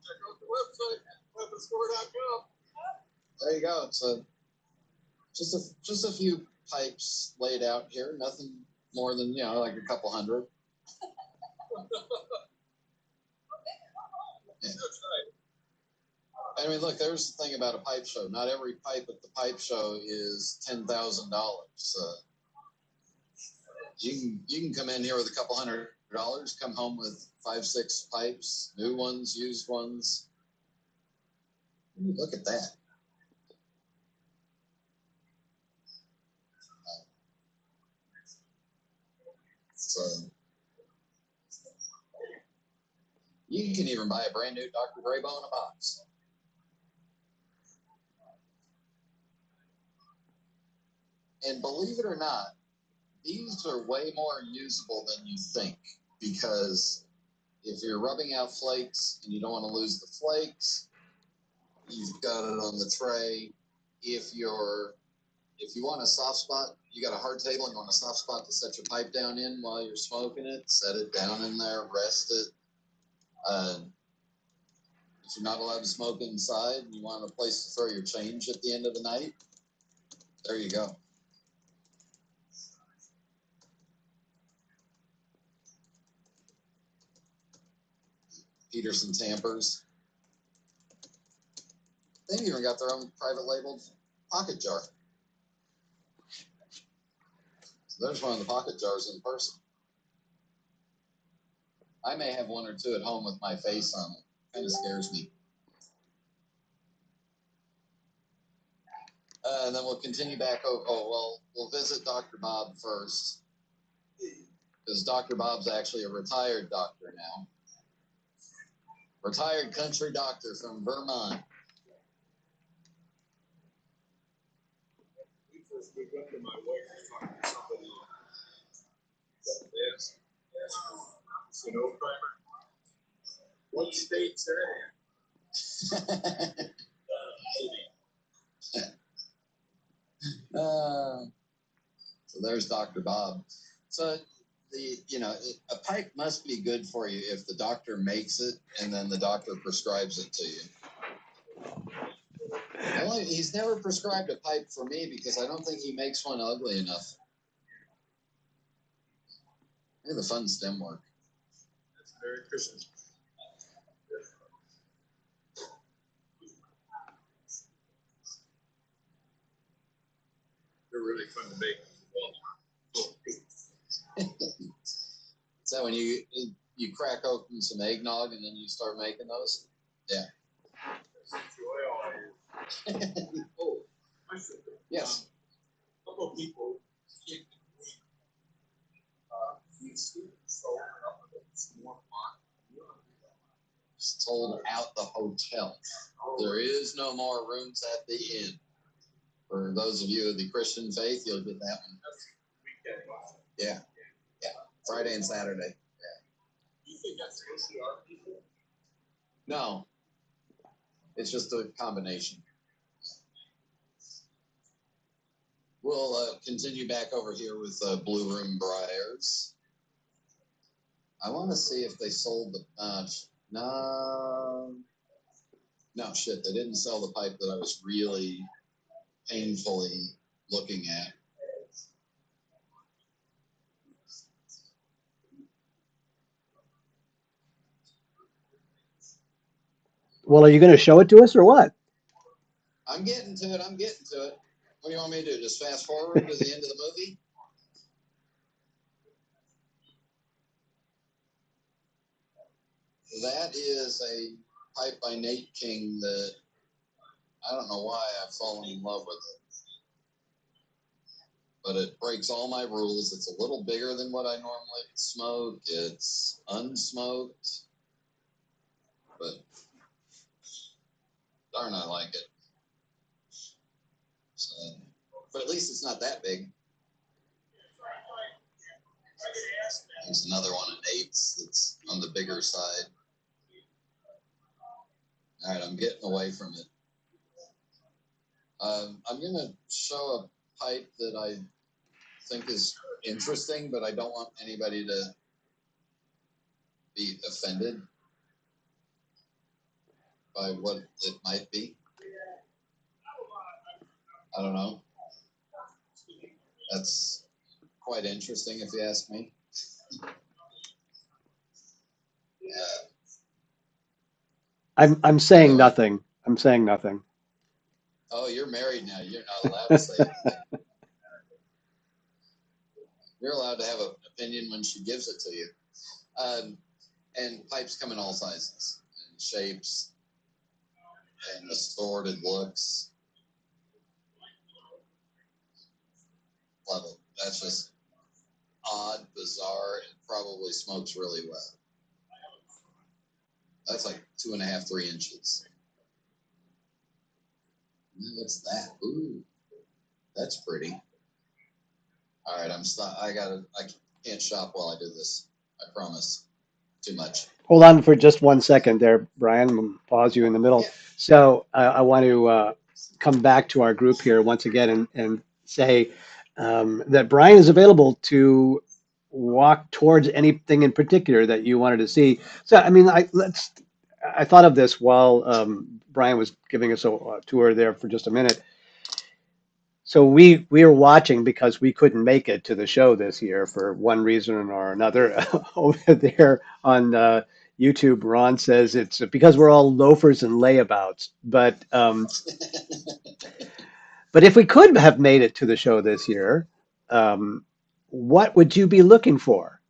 Check out the website, weaponscore.com. There you go. So just a few pipes laid out here. Nothing more than like a couple hundred. Yeah. That's right. I mean, look, there's the thing about a pipe show. Not every pipe at the pipe show is $10,000. You can come in here with a couple $100, come home with 5-6 pipes, new ones, used ones. Look at that. So you can even buy a brand new Dr. Graybo in a box. And believe it or not, these are way more usable than you think, because if you're rubbing out flakes and you don't want to lose the flakes, you've got it on the tray. If you want a soft spot, you got a hard table and you want a soft spot to set your pipe down in while you're smoking it, set it down in there, rest it. If you're not allowed to smoke inside and you want a place to throw your change at the end of the night, there you go. Peterson Tampers. They've even got their own private labeled pocket jar. So there's one of the pocket jars in person. I may have one or two at home with my face on it. Kind of scares me. And then we'll continue back. We'll visit Dr. Bob first, because Dr. Bob's actually a retired doctor now. Retired country doctor from Vermont. We first moved up to my wife was talking to somebody. Yes. It's an old timer. What states are in? So there's Dr. Bob. So a pipe must be good for you if the doctor makes it and then the doctor prescribes it to you. He's never prescribed a pipe for me because I don't think he makes one ugly enough. Look at the fun stem work. That's very Christmas. They're really fun to make. Is that when you crack open some eggnog and then you start making those? Yeah. Oh, I said, Yes. a couple of people kicked Sold out the hotel. There is no more rooms at the inn. For those of you of the Christian faith, you'll get that one. Yeah. Yeah. Friday and Saturday. You think that's mostly our people? No. It's just a combination. We'll continue back over here with Blue Room Briars. I want to see if they sold the no shit, they didn't sell the pipe that I was really painfully looking at. Well, are you going to show it to us or what? I'm getting to it. What do you want me to do? Just fast forward to the end of the movie? That is a pipe by Nate King that I don't know why I've fallen in love with it. But it breaks all my rules. It's a little bigger than what I normally smoke. It's unsmoked. But darn, I like it. So, but at least it's not that big. There's another one at Nate's that's on the bigger side. All right, I'm getting away from it. I'm going to show a pipe that I think is interesting, but I don't want anybody to be offended by what it might be. I don't know. That's quite interesting if you ask me. Yeah. I'm saying nothing. I'm saying nothing. Oh, you're married now. You're not allowed to say anything. You're allowed to have an opinion when she gives it to you. And pipes come in all sizes and shapes and assorted looks. Love it. That's just odd, bizarre, and probably smokes really well. That's like 2.5, 3 inches. What's that? Ooh, that's pretty. All right, I can't shop while I do this. I promise. Too much. Hold on for just 1 second there, Brian. I'm gonna pause you in the middle. Yeah. So I want to come back to our group here once again and say that Brian is available to walk towards anything in particular that you wanted to see. So I mean, I thought of this while Brian was giving us a tour there for just a minute. So we were watching because we couldn't make it to the show this year for one reason or another. Over there on YouTube, Ron says it's because we're all loafers and layabouts. But if we could have made it to the show this year, um, what would you be looking for?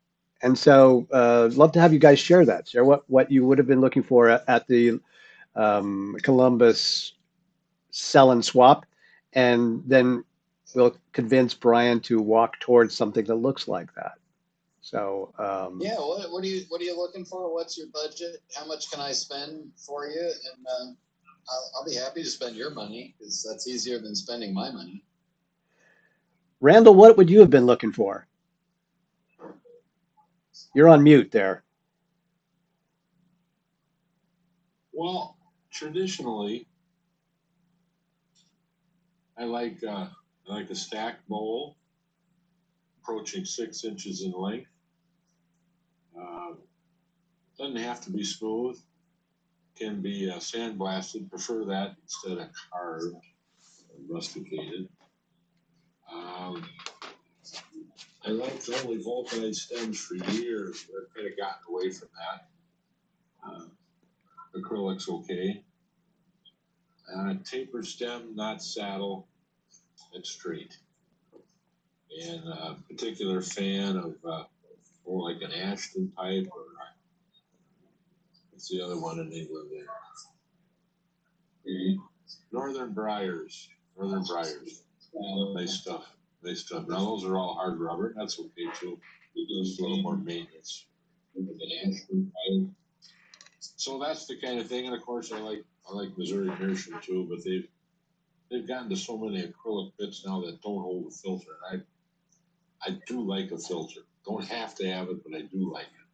And so, love to have you guys share that. Share what you would have been looking for at the Columbus Sell and Swap, and then we'll convince Brian to walk towards something that looks like that. So, Yeah. What are you looking for? What's your budget? How much can I spend for you? And I'll be happy to spend your money because that's easier than spending my money. Randall, what would you have been looking for? You're on mute there. Well, traditionally, I like a stacked bowl approaching 6 inches in length. Doesn't have to be smooth. Can be sandblasted. Prefer that instead of carved or rusticated. I liked only vulcanized stems for years. I've kind of gotten away from that. Acrylic's okay. Taper stem, not saddle, and straight. And a particular fan of more like an Ashton pipe, or what's the other one in England there? Northern Briars. Northern Briars. Nice stuff. Nice stuff. Now those are all hard rubber. That's okay too. Just a little more maintenance. So that's the kind of thing. And of course, I like Missouri Meerschaum too. But they've gotten to so many acrylic bits now that don't hold a filter. And I do like a filter. Don't have to have it, but I do like it.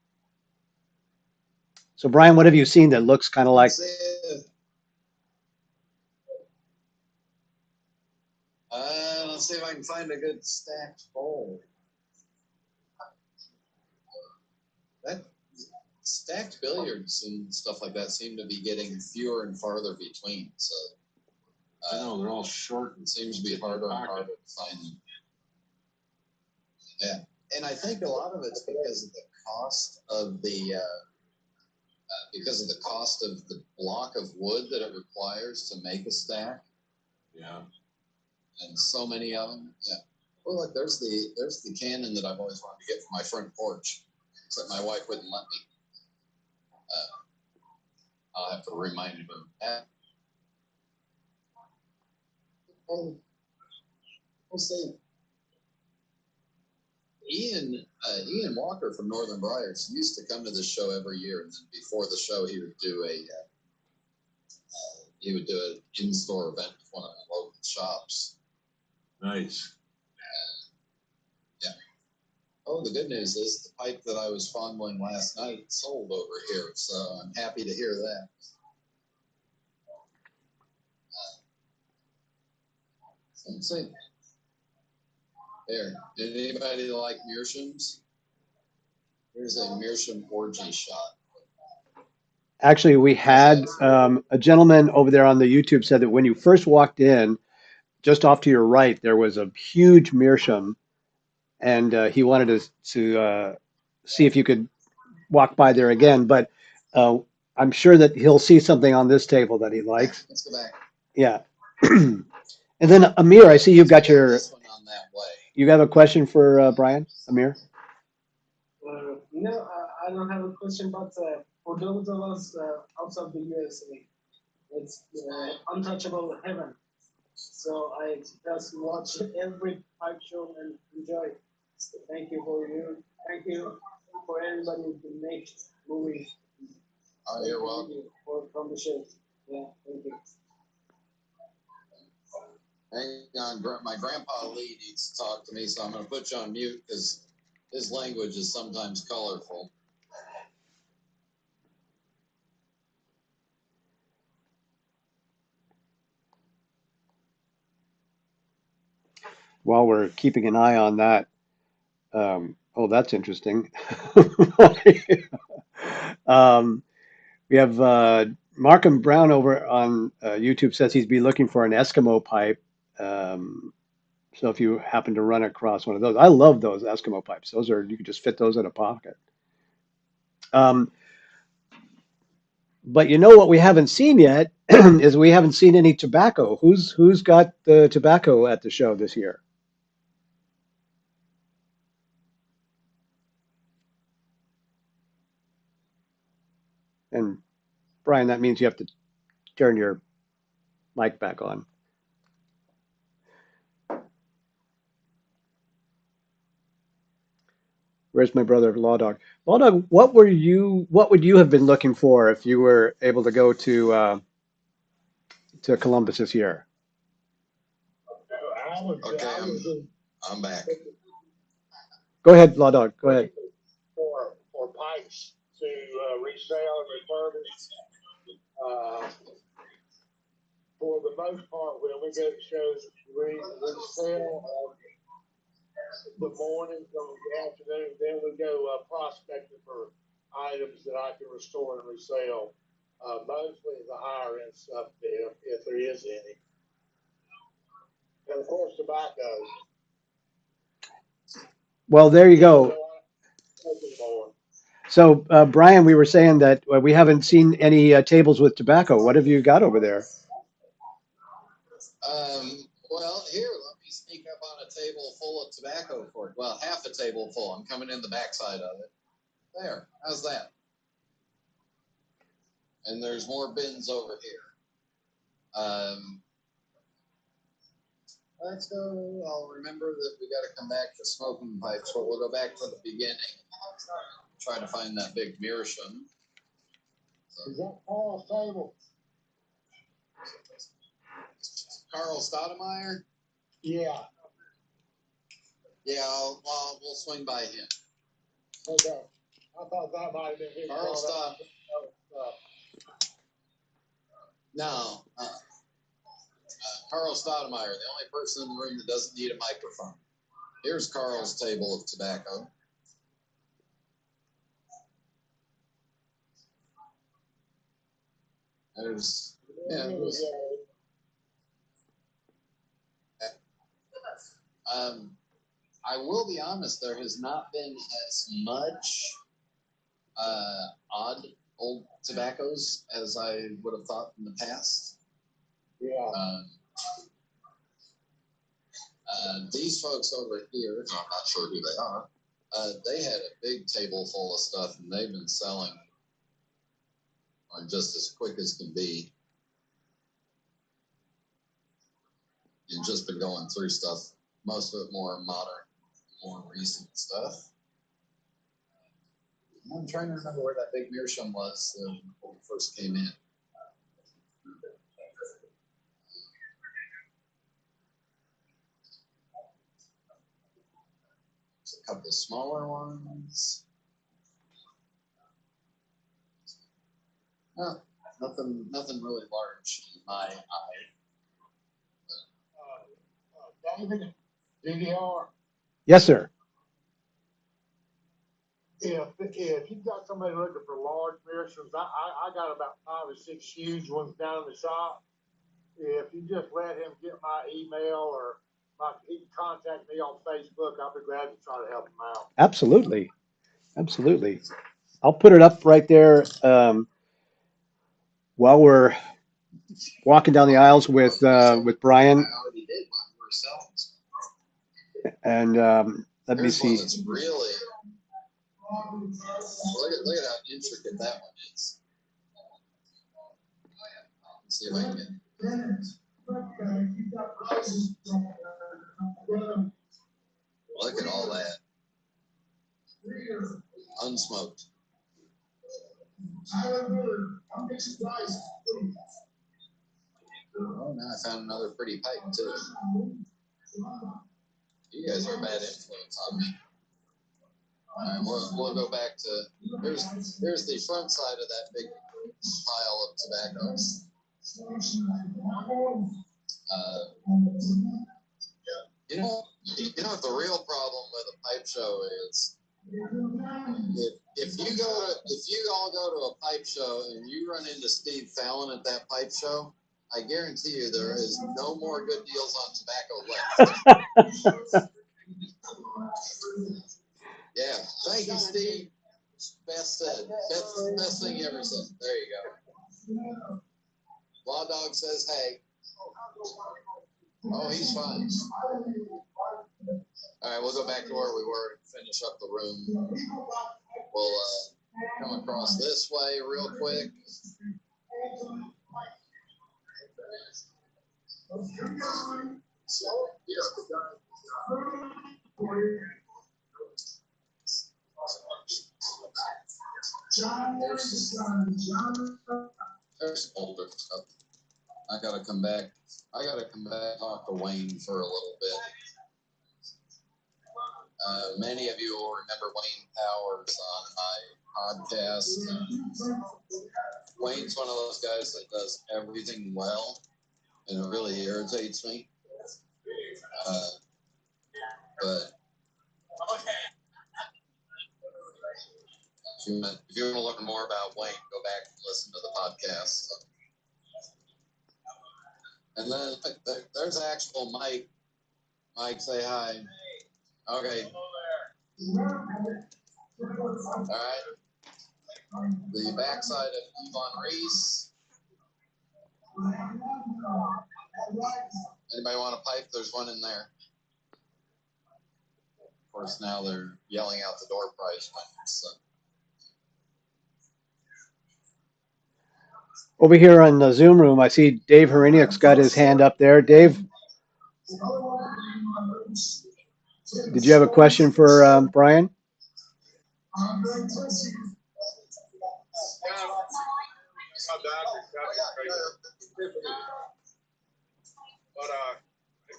So Brian, what have you seen that looks kind of like? Let's see if I can find a good stacked bowl. That stacked billiards and stuff like that seem to be getting fewer and farther between. So I know they're all short. It seems to be harder and harder to find them. Yeah, and I think a lot of it's because of the cost of the block of wood that it requires to make a stack. Yeah. And so many of them. Yeah. Well, look, there's the cannon that I've always wanted to get for my front porch, except my wife wouldn't let me. I'll have to remind him of that. We'll see. Ian Walker from Northern Briars used to come to the show every year, and then before the show, he would do an in-store event with one of the local shops. Nice. Yeah. Oh, the good news is the pipe that I was fondling last night sold over here, so I'm happy to hear that. Let's see. There. Did anybody like Meerschums? Here's a Meerschum orgy shot. Actually, we had a gentleman over there on the YouTube said that when you first walked in, just off to your right, there was a huge meerschaum, and he wanted to see if you could walk by there again. But I'm sure that he'll see something on this table that he likes. Let's go back. Yeah. And then Amir, I see you've got This one on that way. you have a question for Brian, Amir? No, I don't have a question, but for those of us outside the USA, it's untouchable heaven. So I just watch every pipe show and enjoy. So thank you for everybody who makes movies. Oh, you're welcome. From the show. Yeah, thank you. Hang on, my grandpa Lee needs to talk to me, so I'm going to put you on mute because his language is sometimes colorful. While we're keeping an eye on that, oh, that's interesting. We have Markham Brown over on YouTube says he'd be looking for an Eskimo pipe. So if you happen to run across one of those, I love those Eskimo pipes. Those are, you can just fit those in a pocket. But you know what we haven't seen yet is we haven't seen any tobacco. Who's got the tobacco at the show this year? And Brian, that means you have to turn your mic back on. Where's my brother, Law Dog? Law Dog, what would you have been looking for if you were able to go to Columbus this year? Okay, I'm back. Go ahead, Law Dog. Go ahead. For pipes to resell and return. for the most part, when we go to shows, we sell the mornings or the afternoon. Then we go prospecting for items that I can restore and resell. Mostly the higher end stuff, if there is any. And of course, tobacco. Well, there you go. More. So, Brian, we were saying that we haven't seen any tables with tobacco. What have you got over there? Well, here, let me sneak up on a table full of tobacco for it. Well, half a table full. I'm coming in the backside of it. There. How's that? And there's more bins over here. Let's go. I'll remember that we got to come back to smoking pipes, but we'll go back to the beginning. Try to find that big meerschaum. Is that Paul's table? Carl Stoudemire? Yeah. Yeah, we'll swing by him. Okay. I thought that might have been his. Carl Stoudemire. No. Carl Stoudemire, the only person in the room that doesn't need a microphone. Here's Carl's table of tobacco. There's, I will be honest, there has not been as much odd old tobaccos as I would have thought in the past. Yeah. These folks over here, I'm not sure who they are, they had a big table full of stuff, and they've been selling just as quick as can be. And just been going through stuff, most of it more modern, more recent stuff. I'm trying to remember where that big meerschaum was when we first came in. There's a couple of smaller ones. Oh, nothing really large in my eye. David, DDR. Yes, sir. If you've got somebody looking for large meerschaums, I got about 5 or 6 huge ones down in the shop. If you just let him get my email or he can contact me on Facebook, I'll be glad to try to help him out. Absolutely. Absolutely. I'll put it up right there while we're walking down the aisles with Brian. I already did one for And let me see. One that's really look at how intricate that one is. Let's see if I can get. Look at all that. Unsmoked. Oh, now I found another pretty pipe too. You guys are a bad influence on me. All right, we'll go back to here's the front side of that big pile of tobaccos. You know what the real problem with a pipe show is? If you all go to a pipe show and you run into Steve Fallon at that pipe show, I guarantee you there is no more good deals on tobacco left. Yeah, thank you, Steve. Best said. Best thing you ever said. There you go. Law Dog says, hey. Oh, he's fine. All right, we'll go back to where we were and finish up the room. We'll come across this way real quick. There's older stuff. I gotta come back talk to Wayne for a little bit. Many of you will remember Wayne Powers on my podcast. Wayne's one of those guys that does everything well. and it really irritates me. But if you want to learn more about Wayne, go back and listen to the podcast. And then there's actual Mike. Mike, say hi. Okay. All right. The backside of Yvonne Reese. Anybody want a pipe? There's one in there. Of course, now they're yelling out the door price. So. Over here on the Zoom room, I see Dave Heriniak's got his hand up there. Dave, did you have a question for Brian?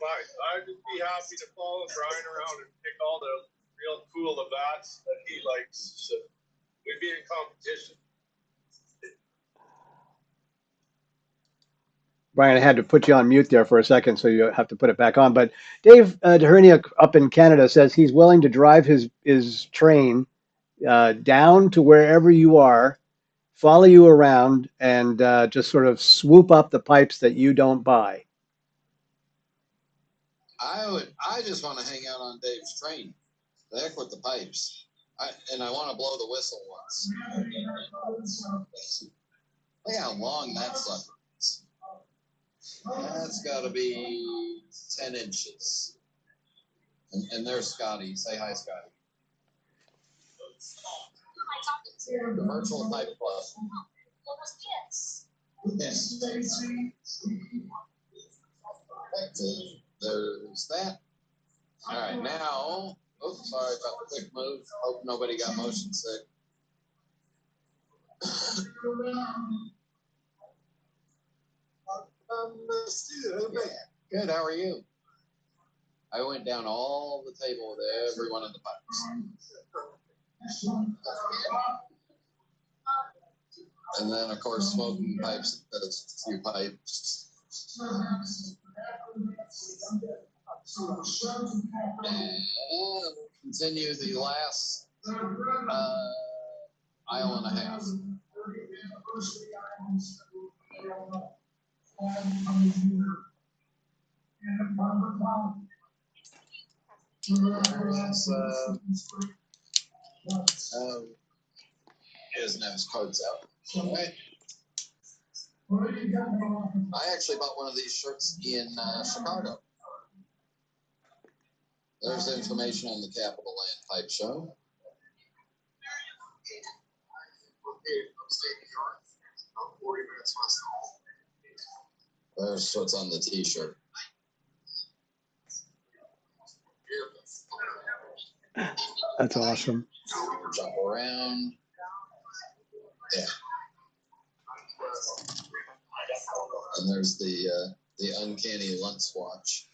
But I'd just be happy to follow Brian around and pick all the real cool Levats that he likes. So we'd be in competition. Brian, I had to put you on mute there for a second, so you have to put it back on. But Dave Heriniak up in Canada says he's willing to drive his train down to wherever you are, follow you around, and just sort of swoop up the pipes that you don't buy. I just want to hang out on Dave's train. The heck with the pipes. I want to blow the whistle once. Look how long that sucker is. That's got to be 10 inches. And there's Scotty. Say hi, Scotty. The Virtual Pipe Club. Yes. There's that. All right, now, oops, sorry about the quick move. Hope nobody got motion sick. Good, how are you? I went down all the table with every one of the pipes. And then, of course, smoking pipes, that's a few pipes. And continue the last aisle and a half. He doesn't have his cards out. All right. I actually bought one of these shirts in Chicago. There's the information on the Capital Land Pipe Show. There's what's on the T-shirt. That's awesome. Jump around. Yeah. And there's the uncanny lunch watch.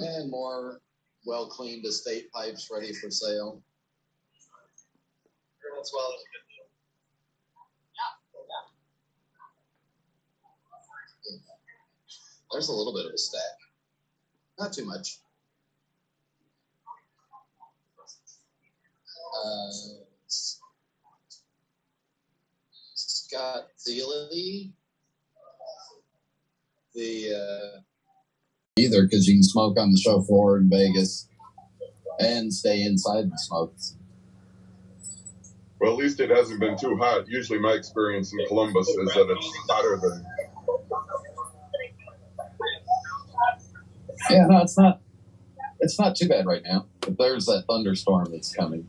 And more well-cleaned estate pipes ready for sale. There's a little bit of a stack. Not too much. Scott Thiele. Either because you can smoke on the show floor in Vegas and stay inside and smoke. Well, at least it hasn't been too hot. Usually my experience in Columbus is that it's hotter than... Yeah, no, it's not too bad right now. But there's that thunderstorm that's coming.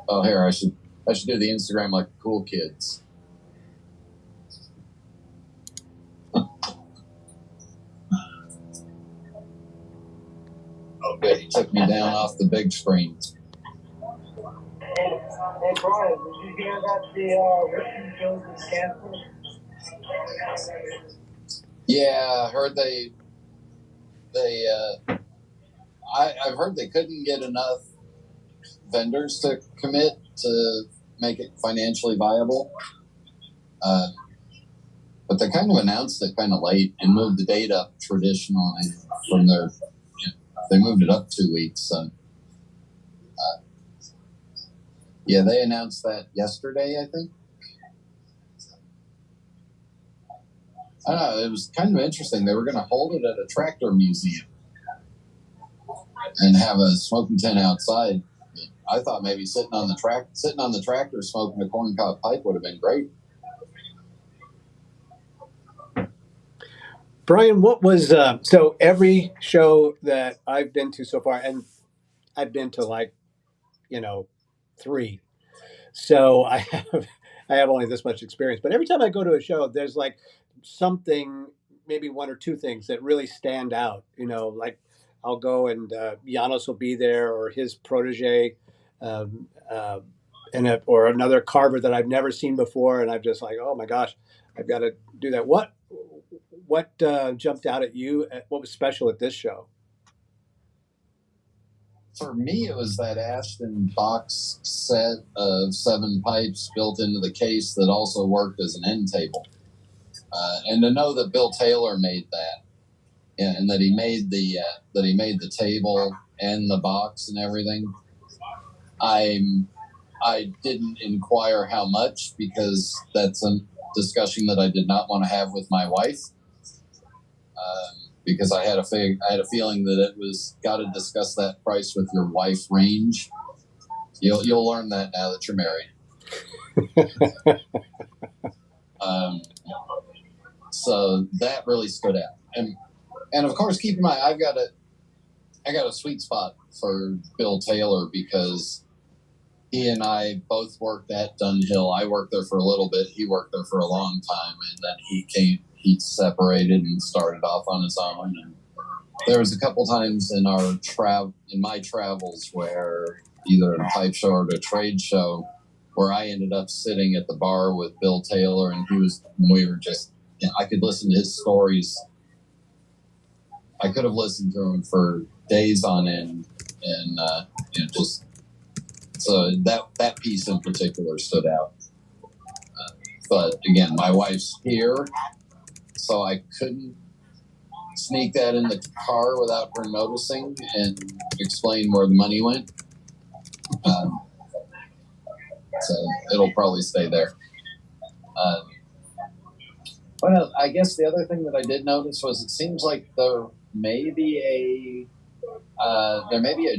Oh, here, I should do the Instagram like the cool kids. Okay, he took me down off the big screen. Hey, Brian, did you hear that the Richmond shows is canceled? Yeah, I heard I've heard they couldn't get enough vendors to commit to make it financially viable. But they kind of announced it kind of late and moved the date up traditionally from their. They moved it up 2 weeks. So, yeah, they announced that yesterday, I think. I don't know. It was kind of interesting. They were going to hold it at a tractor museum and have a smoking tent outside. I thought maybe sitting on the tractor smoking a corncob pipe would have been great. Brian, what was so every show that I've been to so far, and I've been to like, 3. So I have only this much experience, but every time I go to a show, there's like something, maybe one or two things that really stand out. Like I'll go and Janos will be there, or his protege, um, uh, or another carver that I've never seen before, and I'm just like, oh my gosh, I've got to do that. What jumped out at you? What was special at this show? For me, it was that Ashton box set of 7 pipes built into the case that also worked as an end table. And to know that Bill Taylor made that, and that he made the table and the box and everything, I didn't inquire how much, because that's a discussion that I did not want to have with my wife. Because I had a feeling that it was got to discuss that price with your wife range. You'll learn that now that you're married. So that really stood out, and of course, keep in mind, I got a sweet spot for Bill Taylor, because he and I both worked at Dunhill. I worked there for a little bit. He worked there for a long time, and then he separated and started off on his own. And there was a couple times in my travels where either at a pipe show or at a trade show where I ended up sitting at the bar with Bill Taylor, and we were just, I could listen to his stories. I could have listened to him for days on end, and just so that piece in particular stood out. But again, my wife's here, so I couldn't sneak that in the car without her noticing and explain where the money went. So it'll probably stay there. But I guess the other thing that I did notice was it seems like there may be a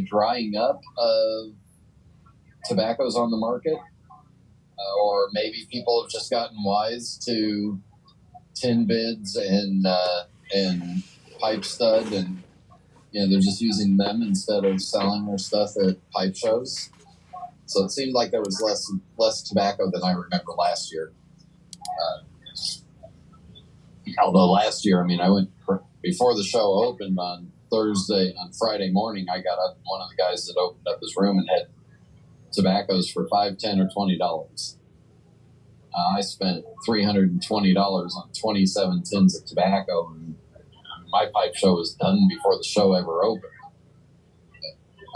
drying up of tobaccos on the market, or maybe people have just gotten wise to tin bids and pipe stud, and they're just using them instead of selling their stuff at pipe shows. So it seemed like there was less tobacco than I remember last year. Although last year, I went before the show opened on Friday morning. I got up, one of the guys that opened up his room and had tobaccos for $5, $10, or $20. I spent $320 on 27 tins of tobacco, and my pipe show was done before the show ever opened.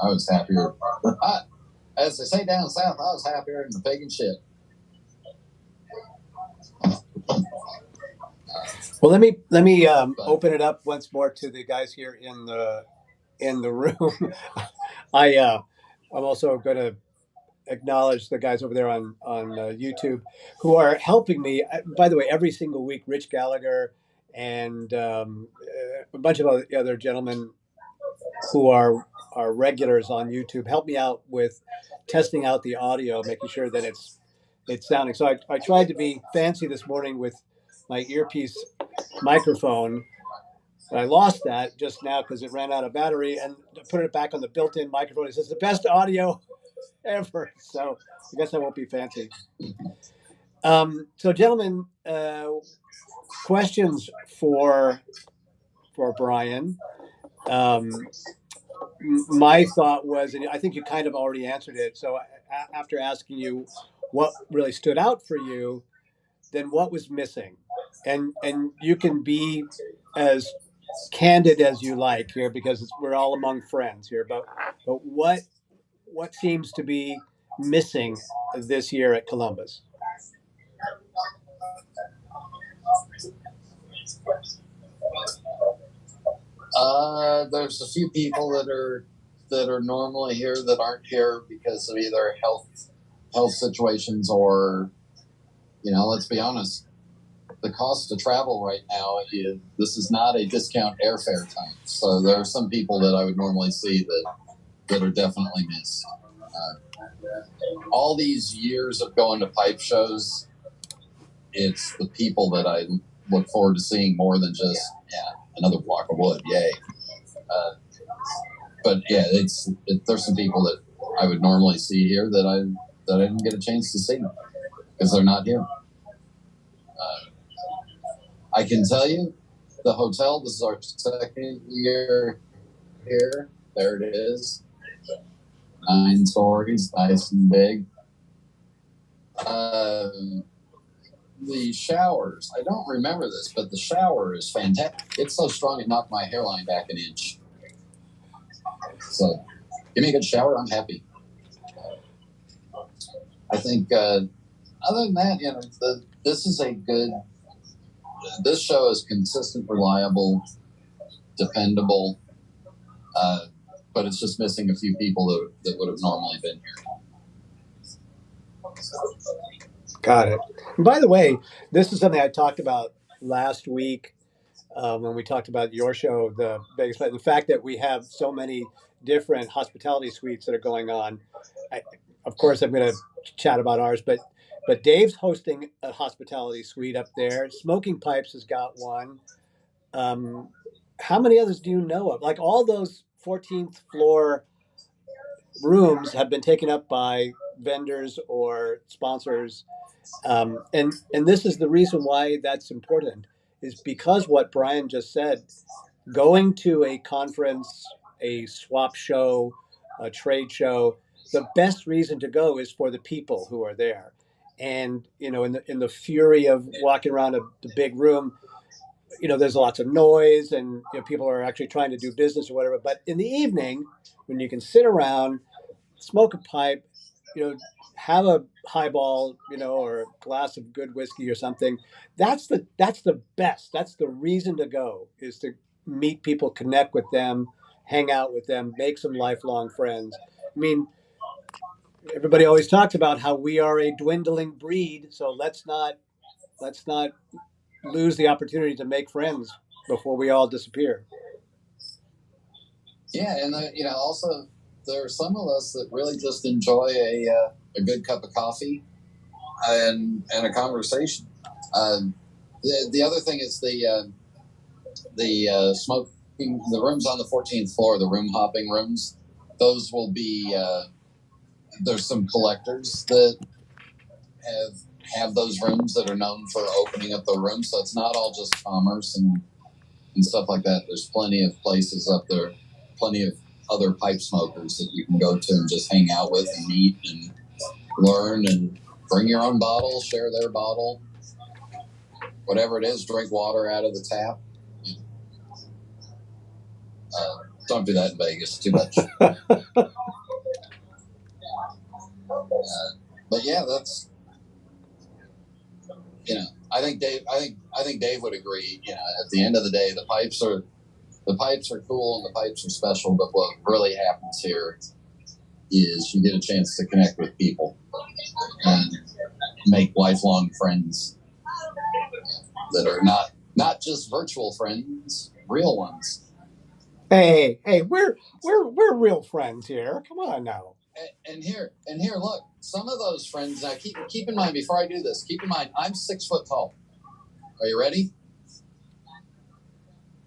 I was happier. As they say down south, I was happier than the pig and shit. Well, let me open it up once more to the guys here in the room. I'm also going to acknowledge the guys over there on YouTube who are helping me. By the way, every single week, Rich Gallagher and a bunch of other gentlemen who are regulars on YouTube help me out with testing out the audio, making sure that it's sounding. So I tried to be fancy this morning with my earpiece microphone. I lost that just now because it ran out of battery, and put it back on the built-in microphone. It says the best audio ever. So I guess I won't be fancy. So, gentlemen, questions for Brian. My thought was, and I think you kind of already answered it. So after asking you what really stood out for you, then what was missing? And you can be as candid as you like here, because we're all among friends here. But what seems to be missing this year at Columbus? There's a few people that are normally here that aren't here because of either health situations or, let's be honest, the cost to travel right now this is not a discount airfare time. So there are some people that I would normally see that are definitely missed. All these years of going to pipe shows, it's the people that I look forward to seeing more than just another block of wood, yay. But yeah, there's some people that I would normally see here that I didn't get a chance to see because they're not here. I can tell you, the hotel. This is our second year here. There it is, 9 stories, nice and big. The showers. I don't remember this, but the shower is fantastic. It's so strong it knocked my hairline back an inch. So, give me a good shower, I'm happy. I think, other than that, this show is consistent, reliable, dependable, but it's just missing a few people that would have normally been here. Got it. And by the way, this is something I talked about last week when we talked about your show, the Vegas, the fact that we have so many different hospitality suites that are going on. Of course, I'm going to chat about ours, but Dave's hosting a hospitality suite up there. Smoking Pipes has got one. How many others do you know of? Like all those 14th floor rooms have been taken up by vendors or sponsors. And this is the reason why that's important, is because what Brian just said, going to a conference, a swap show, a trade show, the best reason to go is for the people who are there. And, in the fury of walking around the big room, there's lots of noise and people are actually trying to do business or whatever. But in the evening, when you can sit around, smoke a pipe, have a highball, or a glass of good whiskey or something. That's the best. That's the reason to go, is to meet people, connect with them, hang out with them, make some lifelong friends. I mean, everybody always talks about how we are a dwindling breed, so let's not lose the opportunity to make friends before we all disappear. Yeah, and also there are some of us that really just enjoy a good cup of coffee and a conversation. The other thing is the smoking, the rooms on the 14th floor, the room hopping rooms. Those will be there's some collectors that have those rooms that are known for opening up the rooms. So it's not all just commerce and stuff like that. There's plenty of places up there, plenty of other pipe smokers that you can go to and just hang out with and meet and learn and bring your own bottle, share their bottle, whatever it is, drink water out of the tap. Don't do that in Vegas too much. But yeah, that's, I think Dave would agree. At the end of the day, the pipes are cool and the pipes are special. But what really happens here is you get a chance to connect with people and make lifelong friends that are not just virtual friends, real ones. Hey, we're real friends here. Come on now. And here, look, some of those friends. Now, keep in mind before I do this. Keep in mind, I'm 6 foot tall. Are you ready?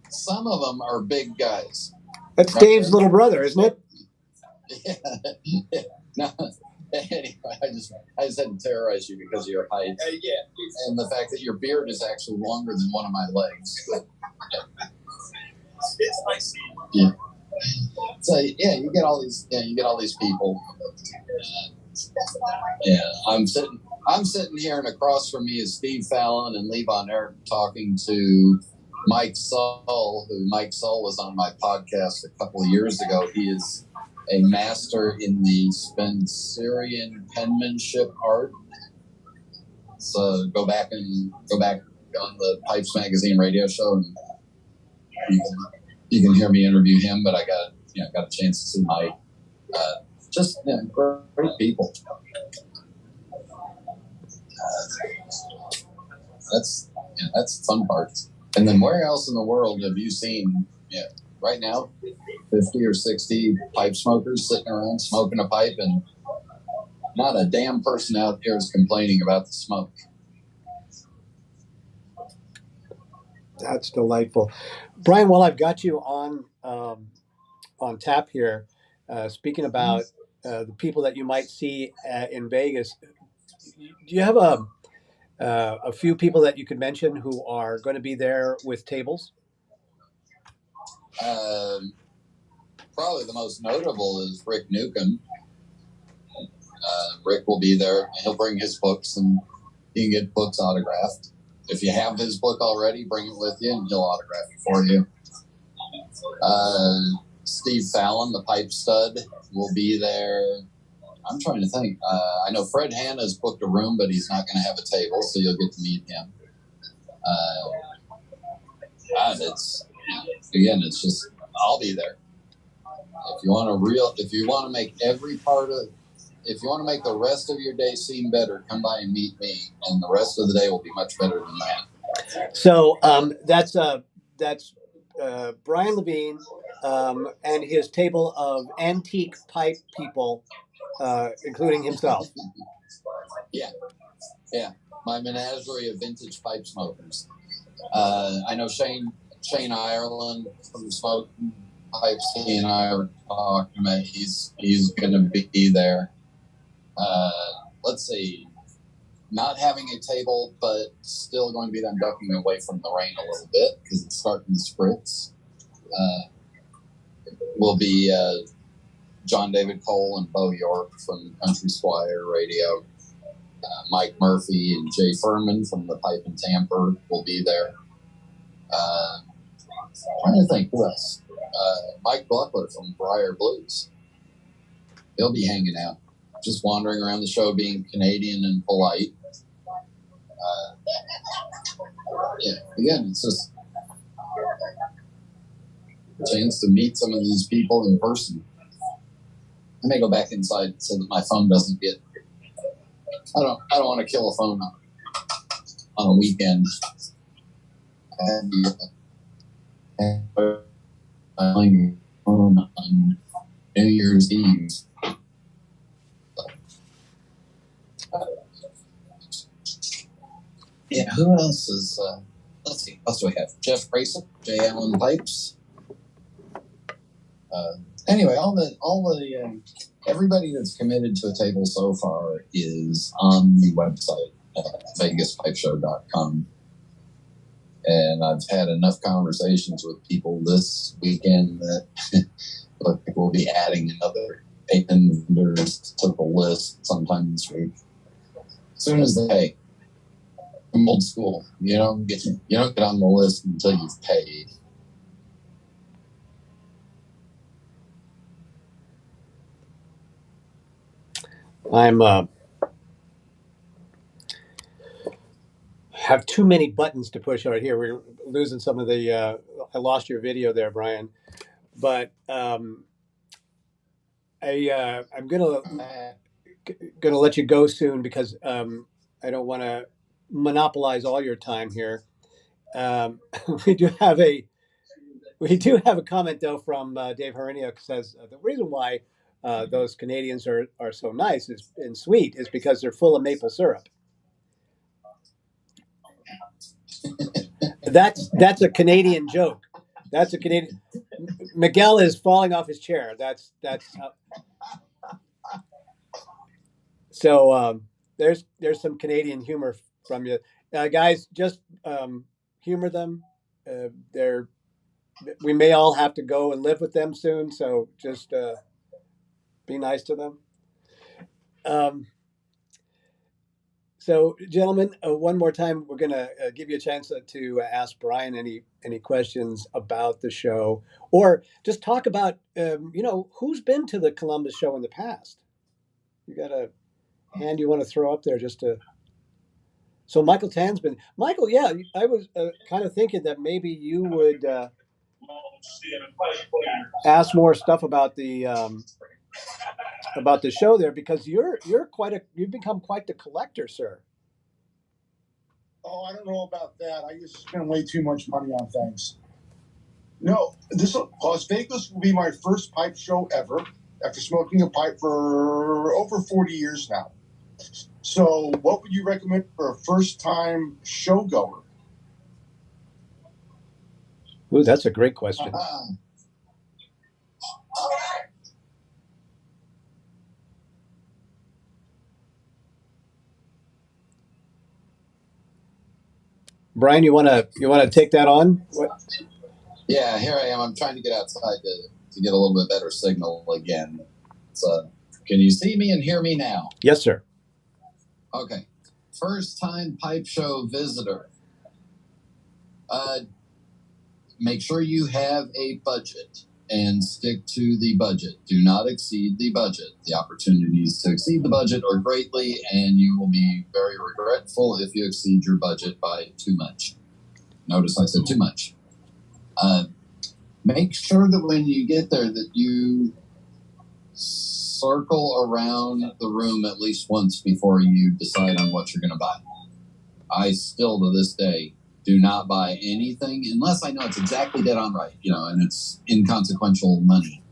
Some of them are big guys. That's right, Dave's little brother, isn't it? Yeah. No. Anyway, I just had to terrorize you because of your height. Yeah. And the fact that your beard is actually longer than one of my legs. It's my seat. Yeah. So yeah, you get all these people. Yeah, I'm sitting here, and across from me is Steve Fallon and Lee Von Erck talking to Mike Sull, who Mike Sull was on my podcast a couple of years ago. He is a master in the Spencerian penmanship art. So go back on the Pipes Magazine radio show, and you can hear me interview him. But I got a chance to see Mike. Just great people. That's the fun part. And then where else in the world have you seen right now 50 or 60 pipe smokers sitting around smoking a pipe, and not a damn person out there is complaining about the smoke? That's delightful. Brian, while I've got you on tap here, speaking about the people that you might see in Vegas, do you have a few people that you could mention who are going to be there with tables? Probably the most notable is Rick Newcomb. Rick will be there. He'll bring his books, and you can get books autographed. If you have his book already, bring it with you, and he'll autograph it for you. Steve Fallon, the pipe stud, will be there. I'm trying to think. I know Fred Hanna's booked a room, but he's not going to have a table, so you'll get to meet him. It's just, I'll be there. If you want to make the rest of your day seem better, come by and meet me, and the rest of the day will be much better than that. So that's Brian Levine and his table of antique pipe people, including himself. Yeah. My menagerie of vintage pipe smokers. I know Shane Ireland from Smoking Pipes. He and I were talking about he's going to be there. Let's see. Not having a table, but still going to be them ducking away from the rain a little bit because it's starting to spritz. Will be John David Cole and Bo York from Country Squire Radio. Mike Murphy and Jay Furman from the Pipe and Tamper will be there. Trying to think who else. Mike Buckler from Briar Blues. He'll be hanging out, just wandering around the show, being Canadian and polite. Again, it's just a chance to meet some of these people in person. I may go back inside so that my phone doesn't get. I don't want to kill a phone on a weekend. On New Year's Eve. Who else is? Let's see. What else do we have? Jeff Grayson, J. Allen Pipes. Anyway, all the everybody that's committed to a table so far is on the website vegaspipeshow.com. And I've had enough conversations with people this weekend that we'll be adding another 8 vendors to the list sometime this week. As soon as they, I'm old school, you don't get on the list until you've paid. I'm have too many buttons to push right here. We're losing some of the. I lost your video there, Brian, but I'm gonna let you go soon because I don't want to monopolize all your time here. We do have a comment though from Dave Heriniuk, says the reason why those Canadians are so nice and sweet is because they're full of maple syrup. That's a Canadian joke. That's a Canadian. Miguel is falling off his chair. That's so. There's some Canadian humor from you, guys. Just humor them. We may all have to go and live with them soon, so just be nice to them. So, gentlemen, one more time, we're going to give you a chance to ask Brian any questions about the show, or just talk about who's been to the Columbus show in the past. You got a hand you want to throw up there just to. So Michael Tan's been Michael. Yeah, I was kind of thinking that maybe you would ask more stuff about the show there, because you've become quite the collector, sir. Oh, I don't know about that. I used to spend way too much money on things. No, Las Vegas will be my first pipe show ever after smoking a pipe for over 40 years now. So, what would you recommend for a first-time showgoer? Ooh, that's a great question. Brian, you wanna take that on? What? Yeah, here I am. I'm trying to get outside to get a little bit better signal again. So, can you see me and hear me now? Yes, sir. Okay. First time pipe show visitor. Make sure you have a budget and stick to the budget. Do not exceed the budget. The opportunities to exceed the budget are greatly, and you will be very regretful if you exceed your budget by too much. Notice I said too much. Make sure that when you get there that you circle around the room at least once before you decide on what you're going to buy. I still, to this day, do not buy anything unless I know it's exactly dead on right, and it's inconsequential money.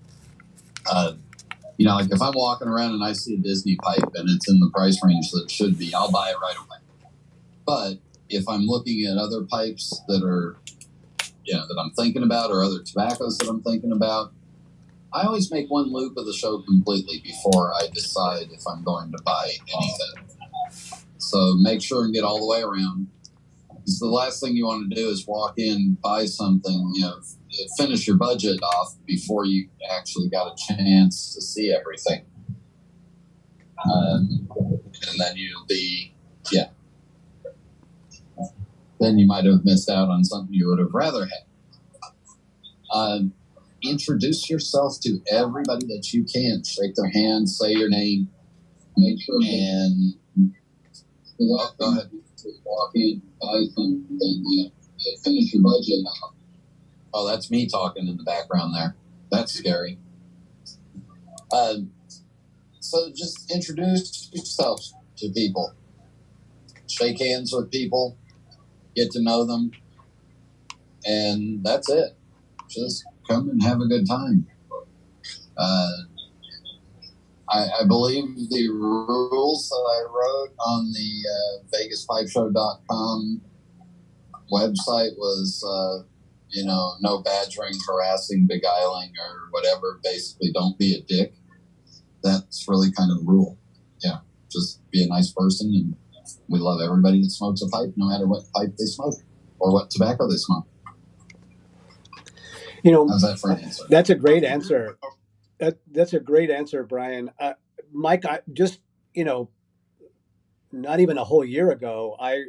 Like if I'm walking around and I see a Disney pipe and it's in the price range that it should be, I'll buy it right away. But if I'm looking at other pipes that are, that I'm thinking about, or other tobaccos that I'm thinking about, I always make one loop of the show completely before I decide if I'm going to buy anything. So make sure and get all the way around. Because the last thing you want to do is walk in, buy something, finish your budget off before you actually got a chance to see everything. And then you'll be, then you might have missed out on something you would have rather had. Introduce yourself to everybody that you can. Shake their hand, say your name, make sure, and go ahead. Walk in, buy something, finish your budget. Oh, that's me talking in the background there. That's scary. So just introduce yourself to people. Shake hands with people. Get to know them. And that's it. Just come and have a good time. I believe the rules that I wrote on the VegasPipeShow.com website was, no badgering, harassing, beguiling, or whatever. Basically, don't be a dick. That's really kind of the rule. Yeah, just be a nice person, and we love everybody that smokes a pipe, no matter what pipe they smoke or what tobacco they smoke. How's that for an answer? That's a great answer. That's a great answer, Brian. Mike, I just, not even a whole year ago, I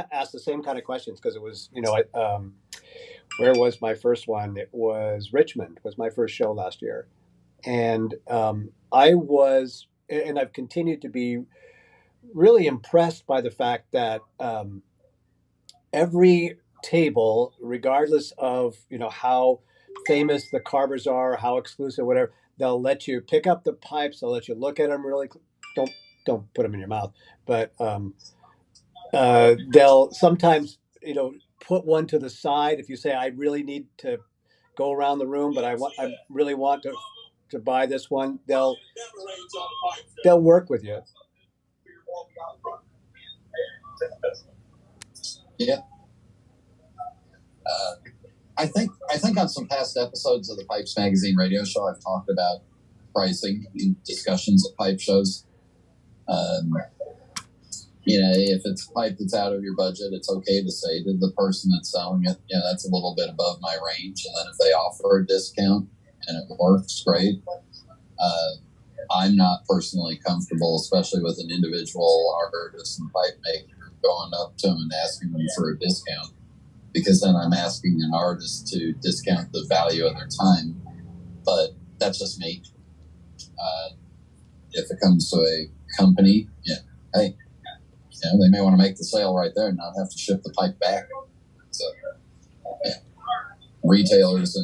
asked the same kind of questions, because it was, where was my first one? It was Richmond, was my first show last year. And and I've continued to be really impressed by the fact that every table, regardless of, how famous the carvers are, how exclusive, whatever, they'll let you pick up the pipes. They'll let you look at them really. Don't put them in your mouth, but they'll sometimes, put one to the side if you say, I really need to go around the room, but I really want to buy this one. They'll work with you. Yeah. I think on some past episodes of the Pipes Magazine radio show, I've talked about pricing in discussions at pipe shows. If it's a pipe that's out of your budget, it's okay to say to the person that's selling it, that's a little bit above my range. And then if they offer a discount and it works, great. I'm not personally comfortable, especially with an individual artist and pipe maker, going up to them and asking them for a discount, because then I'm asking an artist to discount the value of their time. But that's just me. If it comes to a company, hey, they may want to make the sale right there and not have to ship the pipe back. So, retailers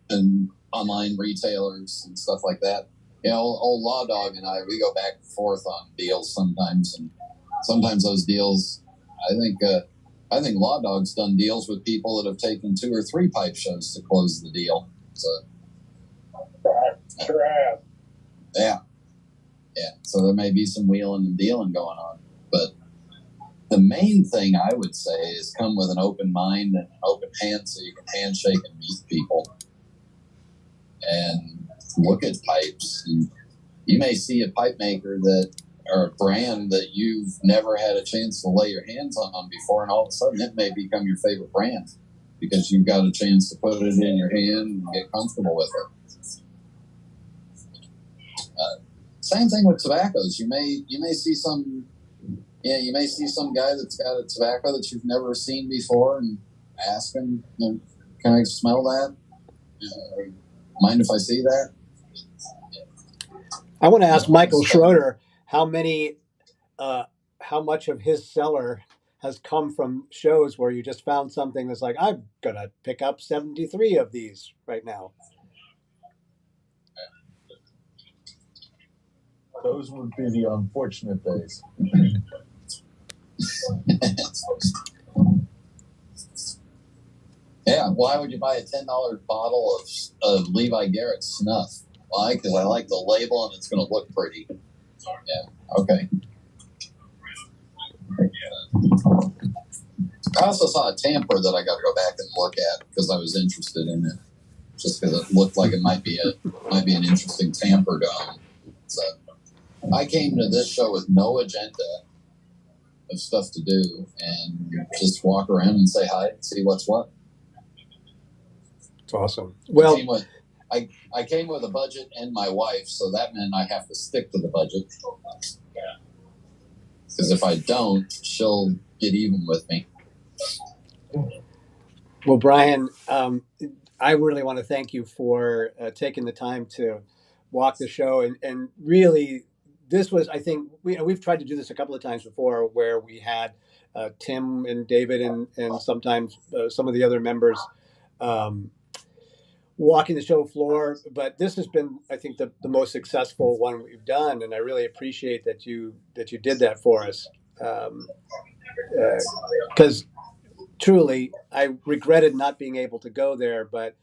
and online retailers and stuff like that. Old Law Dog and I, we go back and forth on deals sometimes, and sometimes those deals, I think Law Dog's done deals with people that have taken 2 or 3 pipe shows to close the deal. So, Sure have. yeah. So there may be some wheeling and dealing going on, but the main thing I would say is come with an open mind and an open hand so you can handshake and meet people and look at pipes. And you may see a pipe maker or a brand that you've never had a chance to lay your hands on before, and all of a sudden it may become your favorite brand because you've got a chance to put it in your hand and get comfortable with it. Same thing with tobaccos. You may see some guy that's got a tobacco that you've never seen before and ask him, can I smell that? Mind if I see that? I want to ask Michael Schroeder how much of his cellar has come from shows where you just found something that's like, I'm going to pick up 73 of these right now. Those would be the unfortunate days. Yeah, why would you buy a $10 bottle of Levi Garrett snuff? Why? Because I like the label and it's going to look pretty. Yeah, okay. I also saw a tamper that I got to go back and look at because I was interested in it, just because it looked like it might be an interesting tamper to own. So I came to this show with no agenda of stuff to do and just walk around and say hi and see what's what. It's awesome. Well, I came with a budget and my wife, so that meant I have to stick to the budget. Because if I don't, she'll get even with me. Well, Brian, I really want to thank you for taking the time to walk the show. And really, this was, I think, we've tried to do this a couple of times before where we had Tim and David and sometimes some of the other members walking the show floor. But this has been, I think, the most successful one we've done. And I really appreciate that you did that for us. Because truly, I regretted not being able to go there, but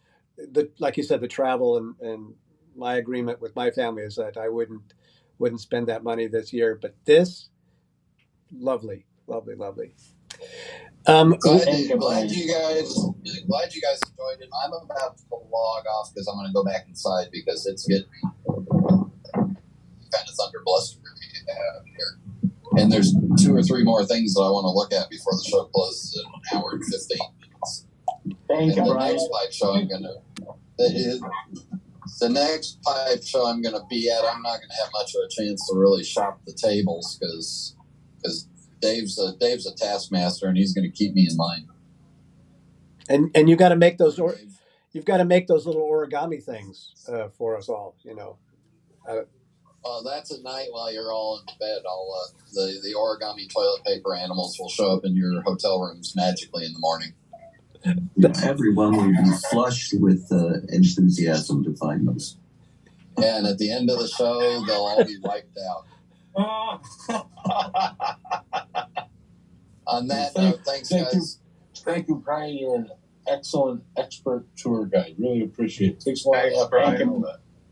like you said, the travel and my agreement with my family is that I wouldn't spend that money this year. But this, lovely. Glad you guys enjoyed it. I'm about to log off because I'm going to go back inside because it's getting kind of thunder blustery here. And there's 2 or 3 more things that I want to look at before the show closes in an hour and 15 minutes. Thank you, The Brian. next pipe show the next pipe show I'm going to be at, I'm not going to have much of a chance to really shop the tables because Dave's a taskmaster and he's going to keep me in line. And you got to make those you've got to make those little origami things for us all. That's at night while you're all in bed. The origami toilet paper animals will show up in your hotel rooms magically in the morning. Everyone will be flushed with enthusiasm to find those. And at the end of the show, they'll all be wiped out. On that note, thanks, guys. Thank you, Brian. You're an excellent expert tour guide. Really appreciate it. Takes a lot of Brian.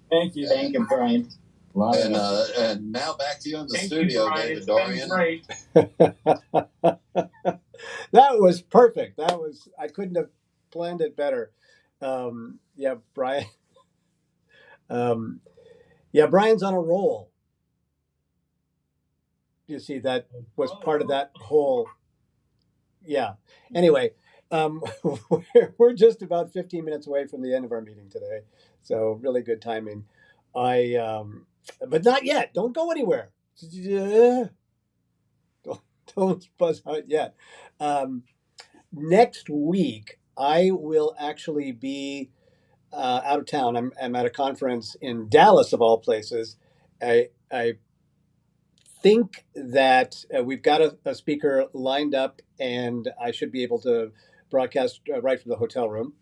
Thank you, Brian. And now back to you in the studio, David Dorian. Great. That was perfect. I couldn't have planned it better. Brian. Brian's on a roll. You see, that was part of that whole. Yeah. Anyway, we're just about 15 minutes away from the end of our meeting today, so really good timing. I but not yet. Don't go anywhere. Don't buzz out yet. Next week, I will actually be out of town. I'm at a conference in Dallas, of all places. I think that we've got a speaker lined up, and I should be able to broadcast right from the hotel room.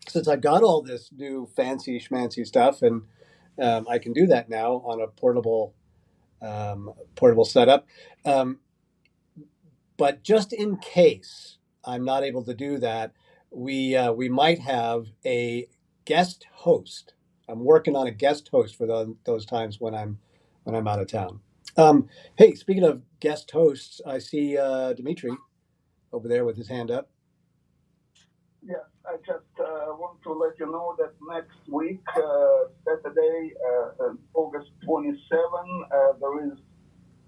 Since I've got all this new fancy schmancy stuff, and I can do that now on a portable setup. Um, but just in case I'm not able to do that, we might have a guest host. I'm working on a guest host for those times when I'm out of town. Hey, speaking of guest hosts, I see Dimitri over there with his hand up. Yes, I just want to let you know that next week, Saturday, August 27, there is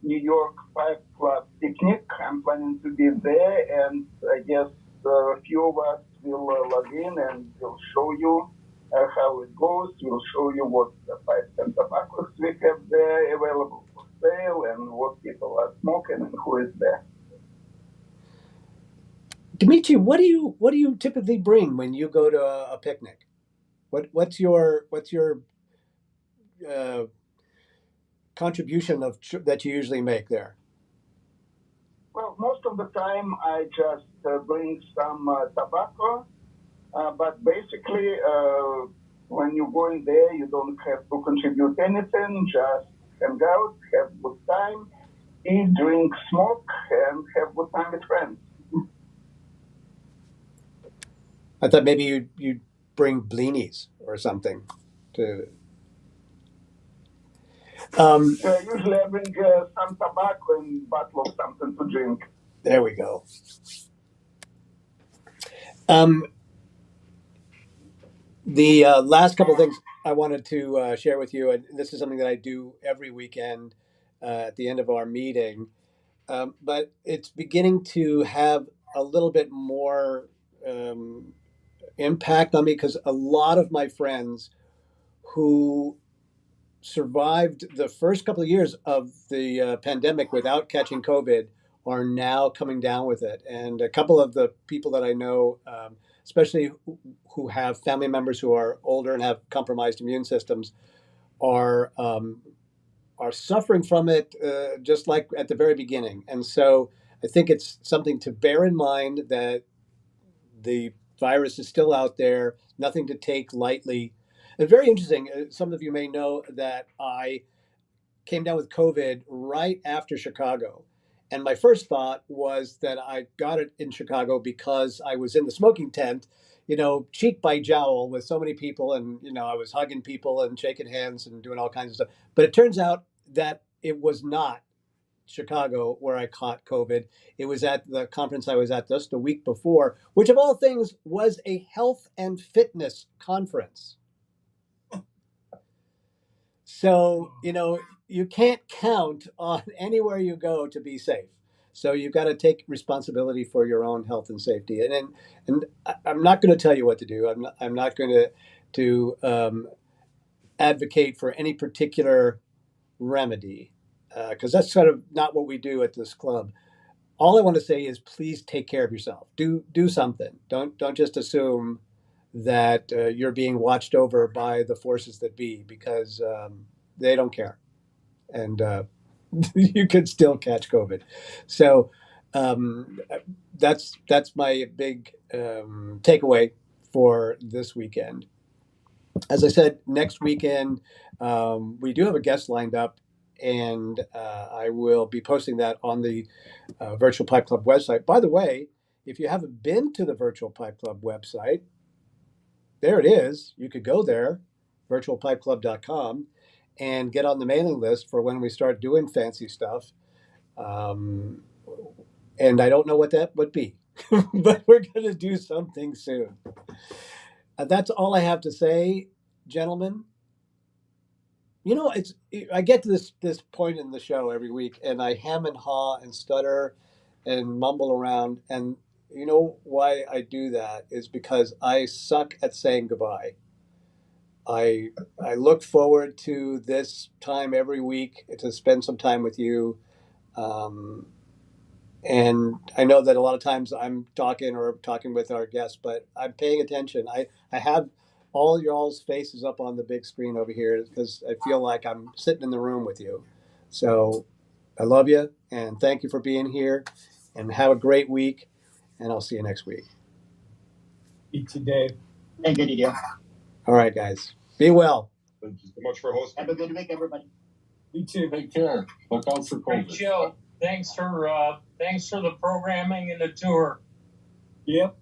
New York Pipe Club picnic. I'm planning to be there, and I guess a few of us will log in and we'll show you how it goes. We'll show you what the pipes and tobaccos we have there available for sale and what people are smoking and who is there. Dimitri, what do you typically bring when you go to a picnic? What's your uh, contribution that you usually make there? Well, most of the time I just bring some tobacco, but basically when you go in there, you don't have to contribute anything, just hang out, have good time, eat, drink, smoke, and have good time with friends. I thought maybe you'd bring blinis or something to. Usually I bring some tobacco and bottle of something to drink. There we go. Um, the last couple of things I wanted to share with you, and this is something that I do every weekend at the end of our meeting, but it's beginning to have a little bit more impact on me because a lot of my friends who survived the first couple of years of the pandemic without catching COVID are now coming down with it. And a couple of the people that I know, especially who have family members who are older and have compromised immune systems, are suffering from it just like at the very beginning. And so I think it's something to bear in mind that the virus is still out there, nothing to take lightly. And very interesting, some of you may know that I came down with COVID right after Chicago. And my first thought was that I got it in Chicago because I was in the smoking tent, cheek by jowl with so many people. And, I was hugging people and shaking hands and doing all kinds of stuff. But it turns out that it was not Chicago where I caught COVID. It was at the conference I was at just the week before, which of all things was a health and fitness conference. So, you can't count on anywhere you go to be safe. So you've got to take responsibility for your own health and safety. And I'm not going to tell you what to do. I'm not going to advocate for any particular remedy because that's sort of not what we do at this club. All I want to say is please take care of yourself. Do something. Don't just assume that you're being watched over by the forces that be because they don't care, and you could still catch COVID. So that's my big takeaway for this weekend. As I said, next weekend we do have a guest lined up, and I will be posting that on the Virtual Pipe Club website. By the way, if you haven't been to the Virtual Pipe Club website, there it is. You could go there, virtualpipeclub.com, and get on the mailing list for when we start doing fancy stuff. Um, and I don't know what that would be, but we're going to do something soon. That's all I have to say, gentlemen. I get to this point in the show every week, and I hem and haw and stutter and mumble around. And why I do that is because I suck at saying goodbye. I look forward to this time every week to spend some time with you. And I know that a lot of times I'm talking with our guests, but I'm paying attention. I have all y'all's faces up on the big screen over here because I feel like I'm sitting in the room with you. So I love you and thank you for being here and have a great week. And I'll see you next week. You too, Dave. Thank you, Didio. All right, guys. Be well. Thank you so much for hosting. Have a good week, everybody. You too. Take care. Look out for Great COVID. show. Thanks for the programming and the tour. Yep.